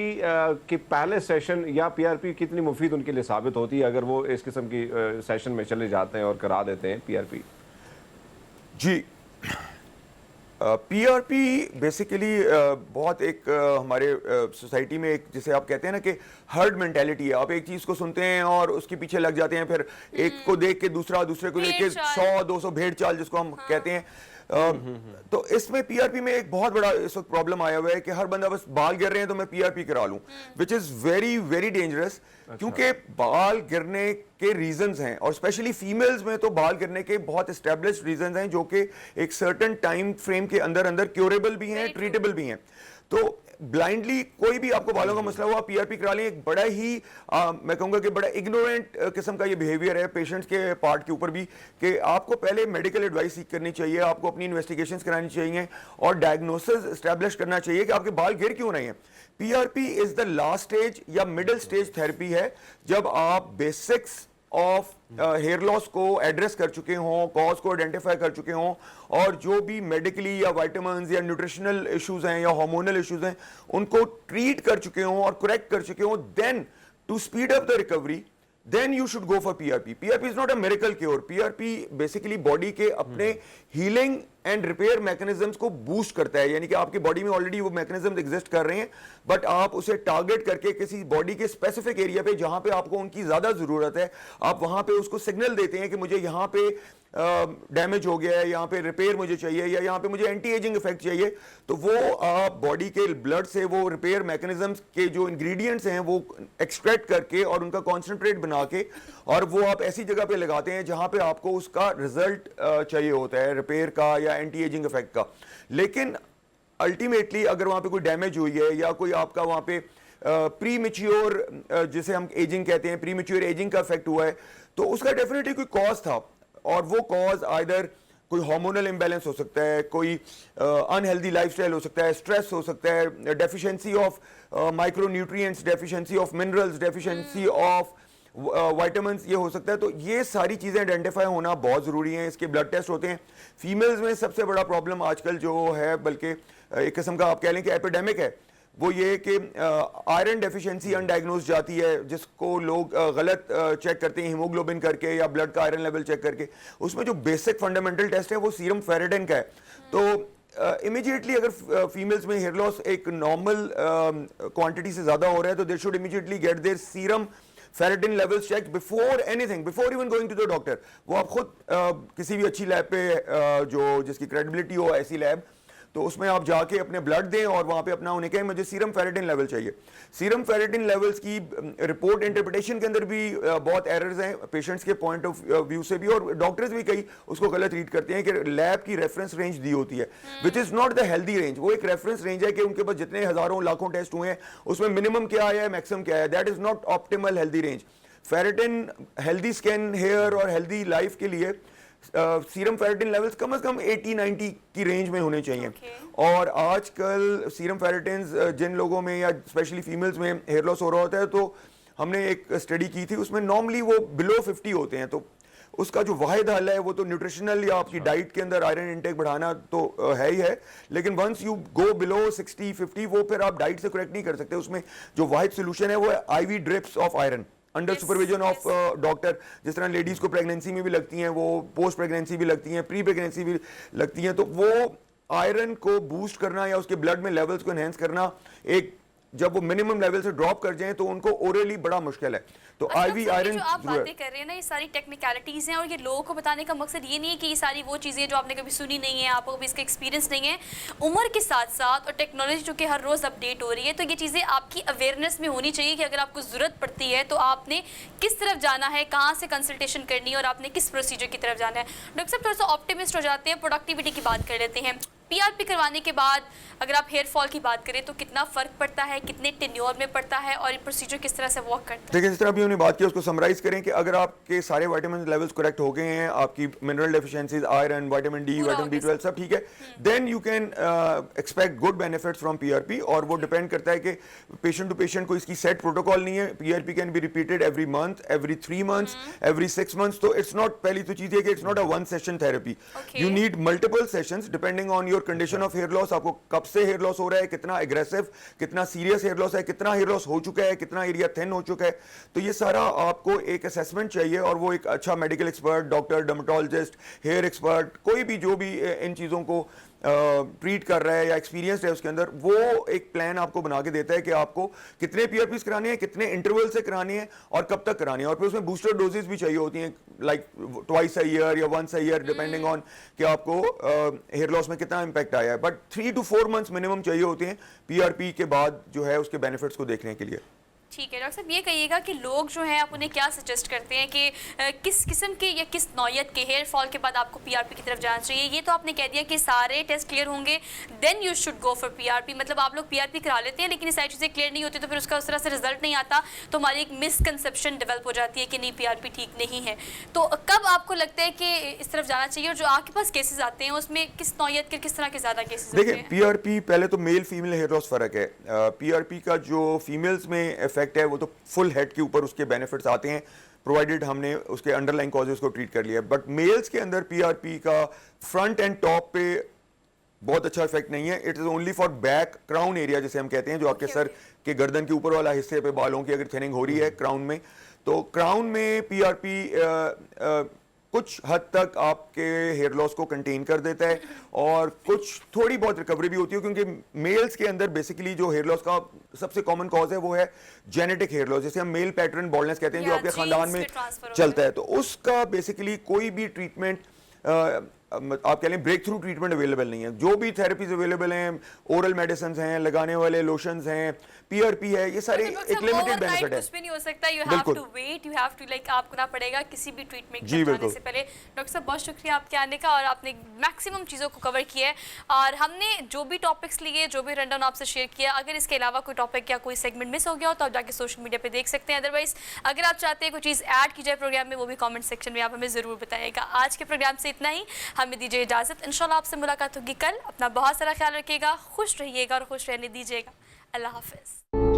के पहले सेशन या PRP कितनी मुफीद उनके लिए साबित होती है अगर वो इस किस्म की सेशन में चले जाते हैं और करा देते हैं PRP? जी, पीआरपी बेसिकली बहुत एक हमारे सोसाइटी में एक, जिसे आप कहते हैं ना कि हर्ड मेंटेलिटी है। आप एक चीज को सुनते हैं और उसके पीछे लग जाते हैं, फिर एक को देख के दूसरा, दूसरे को देख के 100-200 भेड़ चाल जिसको हम कहते हैं। तो इसमें पीआरपी में एक बहुत बड़ा इस वक्त प्रॉब्लम आया हुआ है कि हर बंदा बस बाल गिर रहे हैं तो मैं पीआरपी करा लूं, which is very very dangerous. क्योंकि बाल गिरने के रीजंस हैं, और स्पेशली फीमेल्स में तो बाल गिरने के बहुत एस्टेब्लिश्ड रीजंस हैं जो कि एक सर्टेन टाइम फ्रेम के अंदर अंदर क्योरेबल भी हैं, ट्रीटेबल भी हैं। तो ब्लाइंडली कोई भी आपको बालों का मसला हुआ पीआरपी करा लें, एक बड़ा ही मैं कहूंगा कि बड़ा इग्नोरेंट किस्म का ये बिहेवियर है पेशेंट्स के पार्ट के ऊपर भी, कि आपको पहले मेडिकल एडवाइस सीख करनी चाहिए, आपको अपनी इन्वेस्टिगेशंस करानी चाहिए और डायग्नोसिस एस्टैब्लिश करना चाहिए कि आपके बाल गिर क्यों रहे हैं। PRP is the last stage या मिडिल स्टेज थेरेपी है, जब आप बेसिक्स ऑफ हेयर लॉस को एड्रेस कर चुके हों, कॉज को आइडेंटिफाई कर चुके हों, और जो भी मेडिकली या विटामिन्स या न्यूट्रिशनल इश्यूज हैं या हार्मोनल इश्यूज हैं उनको ट्रीट कर चुके हों और करेक्ट कर चुके हों, then to speed up the recovery then you should go for PRP. PRP is not a miracle cure. PRP basically body के अपने हीलिंग एंड रिपेयर मैकेनिज्म्स को बूस्ट करता है, यानी कि आपकी बॉडी में ऑलरेडी वो मैकेनिज्म्स एग्जिस्ट कर रहे हैं, बट आप उसे टारगेट करके किसी बॉडी के स्पेसिफिक एरिया पे जहां पे आपको उनकी ज्यादा जरूरत है, आप वहां पे उसको सिग्नल देते हैं कि मुझे यहां पे डैमेज हो गया है, यहाँ पे रिपेयर मुझे चाहिए, या यहाँ पे मुझे एंटी एजिंग इफेक्ट चाहिए, तो वो आप बॉडी के ब्लड से वो रिपेयर मैकेनिज्म्स के जो इंग्रेडिएंट्स हैं वो एक्सट्रैक्ट करके और उनका कॉन्सेंट्रेट बना के, और वो आप ऐसी जगह पे लगाते हैं जहाँ पे आपको उसका रिजल्ट चाहिए होता है, रिपेयर का या एंटी एजिंग इफेक्ट का। लेकिन अल्टीमेटली अगर वहाँ पे कोई डैमेज हुई है या कोई आपका वहाँ पे प्री मैच्योर जिसे हम एजिंग कहते हैं, प्री मैच्योर एजिंग का इफेक्ट हुआ है, तो उसका डेफिनेटली कोई कॉज था, और वो कॉज आइदर कोई हार्मोनल इम्बैलेंस हो सकता है, कोई अनहेल्दी लाइफस्टाइल हो सकता है, स्ट्रेस हो सकता है, deficiency of micronutrients, deficiency of minerals, deficiency of vitamins, ये हो सकता है। तो ये सारी चीज़ें आइडेंटिफाई होना बहुत ज़रूरी है। इसके ब्लड टेस्ट होते हैं। फीमेल्स में सबसे बड़ा प्रॉब्लम आजकल जो है, बल्कि एक किस्म का आप कह लें कि एपिडेमिक है, वो ये कि आयरन डेफिशिएंसी अनडायग्नोज जाती है, जिसको लोग गलत चेक करते हैं हीमोग्लोबिन करके या ब्लड का आयरन लेवल चेक करके। उसमें जो बेसिक फंडामेंटल टेस्ट है वो सीरम फेरेटिन का है। तो इमीडिएटली अगर फीमेल्स में हेयर लॉस एक नॉर्मल क्वांटिटी से ज़्यादा हो रहा है तो they should immediately get their serum ferritin levels check before anything, before even going to the doctor. वो आप खुद किसी भी अच्छी लैब पे जो जिसकी क्रेडिबिलिटी हो, ऐसी लैब, तो उसमें आप जाके अपने ब्लड दें और वहां पे अपना उन्हें कहें मुझे सीरम फेरेटिन लेवल चाहिए। सीरम फेरेटिन लेवल्स की रिपोर्ट इंटरप्रिटेशन के अंदर भी बहुत एरर्स हैं पेशेंट्स के पॉइंट ऑफ व्यू से भी, और डॉक्टर्स भी कई उसको गलत रीड करते हैं कि लैब की रेफरेंस रेंज दी होती है, which is not the healthy range. वो एक रेफरेंस रेंज है कि उनके पास जितने हजारों लाखों टेस्ट हुए हैं उसमें मिनिमम क्या आया है, मैक्सिमम क्या है, that is not optimal healthy range. Ferritin healthy skin, hair और हेल्दी लाइफ के लिए सीरम फेरेटिन लेवल्स कम से कम 80-90 की रेंज में होने चाहिए। और आजकल सीरम फेरेटिन जिन लोगों में या स्पेशली फीमेल्स में हेयर लॉस हो रहा होता है, तो हमने एक स्टडी की थी, उसमें नॉर्मली वो बिलो 50 होते हैं। तो उसका जो वाहिद हल है वो तो न्यूट्रिशनल या आपकी डाइट के अंदर आयरन इंटेक बढ़ाना तो है ही है, लेकिन वंस यू गो बिलो 60-50 वो फिर आप डाइट से करेक्ट नहीं कर सकते। उसमें जो वाहिद सोल्यूशन है वो है IV drips of iron under supervision of doctor. जिस तरह लेडीज को प्रेगनेंसी में भी लगती हैं, वो पोस्ट प्रेगनेंसी भी लगती हैं, प्री प्रेगनेंसी भी लगती हैं, तो वो आयरन को बूस्ट करना या उसके ब्लड में लेवल्स को एनहेंस करना, एक जब वो मिनिमम लेवल से ड्रॉप कर जाएं तो उनको ओरली बड़ा मुश्किल है। तो IV आयरन जो आप बातें कर रहे हैं ना, ये सारी टेक्निकलिटीज हैं, और ये लोगों को बताने का मकसद ये नहीं है कि ये सारी वो चीज़ें जो आपने कभी सुनी नहीं है, आपको कभी इसका एक्सपीरियंस नहीं है। उम्र के साथ साथ और टेक्नोलॉजी जो कि हर रोज़ अपडेट हो रही है, तो ये चीज़ें आपकी अवेयरनेस में होनी चाहिए कि अगर आपको ज़रूरत पड़ती है तो आपने किस तरफ जाना है, कहाँ से कंसल्टेशन करनी है और आपने किस प्रोसीजर की तरफ जाना है। डॉक्टर साहब थोड़ा सा ऑप्टिमिस्ट हो जाते हैं, प्रोडक्टिविटी की बात कर लेते हैं। PRP करवाने के बाद अगर आप हेयर फॉल की बात करें तो कितना फ़र्क पड़ता है, कितने टेन्योर में पड़ता है और ये प्रोसीजर किस तरह से वर्क करता है? देखिए, जिस तरह अभी हमने बात की उसको समराइज करें कि अगर आपके सारे विटामिन लेवल्स करेक्ट हो गए हैं, आपकी mineral deficiencies, iron, vitamin D, vitamin B12 सब ठीक है, then you can expect good benefits from PRP। और वो डिपेंड करता है कि पेशेंट टू पेशेंट को इसकी सेट प्रोटोकॉल नहीं है। PRP can be repeated every month, every 3 months, every 6 months। तो इट्स नॉट, पहली तो चीज़ है कि it's not a one session therapy, you need multiple sessions depending on your condition of hair loss. आपको कब से हेयर लॉस हो रहा है, कितना एग्रेसिव, कितना सीरियस हेयर लॉस है, कितना हेयर लॉस हो चुका है, कितना एरिया थिन हो चुका है, तो ये सारा आपको एक असेसमेंट चाहिए। और वो एक अच्छा medical expert, doctor, dermatologist, hair expert, कोई भी जो भी इन चीज़ों को ट्रीट कर रहा है या एक्सपीरियंस्ड है उसके अंदर, वो एक प्लान आपको बना के देता है कि आपको कितने पीआरपीज कराने हैं, कितने इंटरवल से कराने हैं और कब तक कराने हैं। और फिर उसमें बूस्टर डोजेस भी चाहिए होती हैं, लाइक ट्वाइस अ ईयर या once a year, depending on कि आपको हेयर लॉस में कितना इंपैक्ट आया है। बट 3 to 4 मंथ्स मिनिमम चाहिए होते हैं पीआरपी के बाद जो है उसके बेनिफिट्स को देखने के लिए। ठीक है डॉक्टर साहब, ये कहिएगा कि लोग जो हैं आप उन्हें क्या सजेस्ट करते हैं कि किस किस्म के या किस नौयत के हेयर फॉल के बाद आपको पीआरपी की तरफ जाना चाहिए? ये तो आपने कह दिया कि सारे टेस्ट क्लियर होंगे then you should go for PRP, मतलब आप लोग पीआरपी करा लेते हैं लेकिन ये सारी चीज़ें क्लियर नहीं होती तो फिर उसका उस तरह से रिजल्ट नहीं आता, तो हमारी एक मिसकंसेप्शन डेवलप हो जाती है कि नहीं पीआरपी ठीक नहीं है। तो कब आपको लगता है कि इस तरफ जाना चाहिए, और जो आपके पास केसेस आते हैं उसमें किस नौयत के किस तरह के ज़्यादा केसेस होते देखिए हैं? पीआरपी, पहले तो मेल फीमेल हेयर लॉस फर्क है। पीआरपी का जो फीमेल्स में इफेक्ट है वो तो फुल हेड के ऊपर उसके बेनिफिट्स आते हैं, प्रोवाइडेड हमने उसके अंडरलाइन कॉजेज को ट्रीट कर लिया। बट मेल्स के अंदर पीआरपी का फ्रंट एंड टॉप पे बहुत अच्छा इफेक्ट नहीं है। It is only for back crown area जिसे हम कहते हैं, जो आपके सर के गर्दन के ऊपर वाला हिस्से पे बालों की अगर थिनिंग हो रही है क्राउन में, तो क्राउन में पीआरपी कुछ हद तक आपके हेयर लॉस को कंटेन कर देता है और कुछ थोड़ी बहुत रिकवरी भी होती है, क्योंकि मेल्स के अंदर बेसिकली जो हेयर लॉस का सबसे कॉमन कॉज है वो है जेनेटिक हेयर लॉस, जिसे हम मेल पैटर्न बॉल्डनेस कहते हैं, जो आपके खानदान में चलता है। तो उसका बेसिकली कोई भी ट्रीटमेंट आप कह लें ब्रेक थ्रू ट्रीटमेंट अवेलेबल नहीं है। जो भी थेरेपीज अवेलेबल हैं, ओरल मेडिसिन हैं, लगाने वाले लोशंस हैं, पीआरपी है, ये सारे एक लिमिटेड बेनिफिट है। कुछ भी नहीं हो सकता, you have to wait, you have to like आपको ना पड़ेगा किसी भी ट्रीटमेंट जाने से पहले। डॉक्टर साहब बहुत शुक्रिया आपके आने का, और आपने मैक्सिमम चीज़ों को कवर किया है और हमने जो भी टॉपिक्स लिए, जो भी रनडाउन आपसे शेयर किया, अगर इसके अलावा कोई टॉपिक या कोई सेगमेंट मिस हो गया हो तो आप जाके सोशल मीडिया पे देख सकते हैं। अदरवाइज अगर आप चाहते हैं कोई चीज़ ऐड की जाए प्रोग्राम में, वो भी कॉमेंट सेक्शन में आप हमें ज़रूर बताइएगा। आज के प्रोग्राम से इतना ही, हमें दीजिए इजाज़त। इंशाल्लाह आपसे मुलाकात होगी कल। अपना बहुत सारा ख्याल रखिएगा, खुश रहिएगा और खुश रहने दीजिएगा। अल्लाह हाफिज़।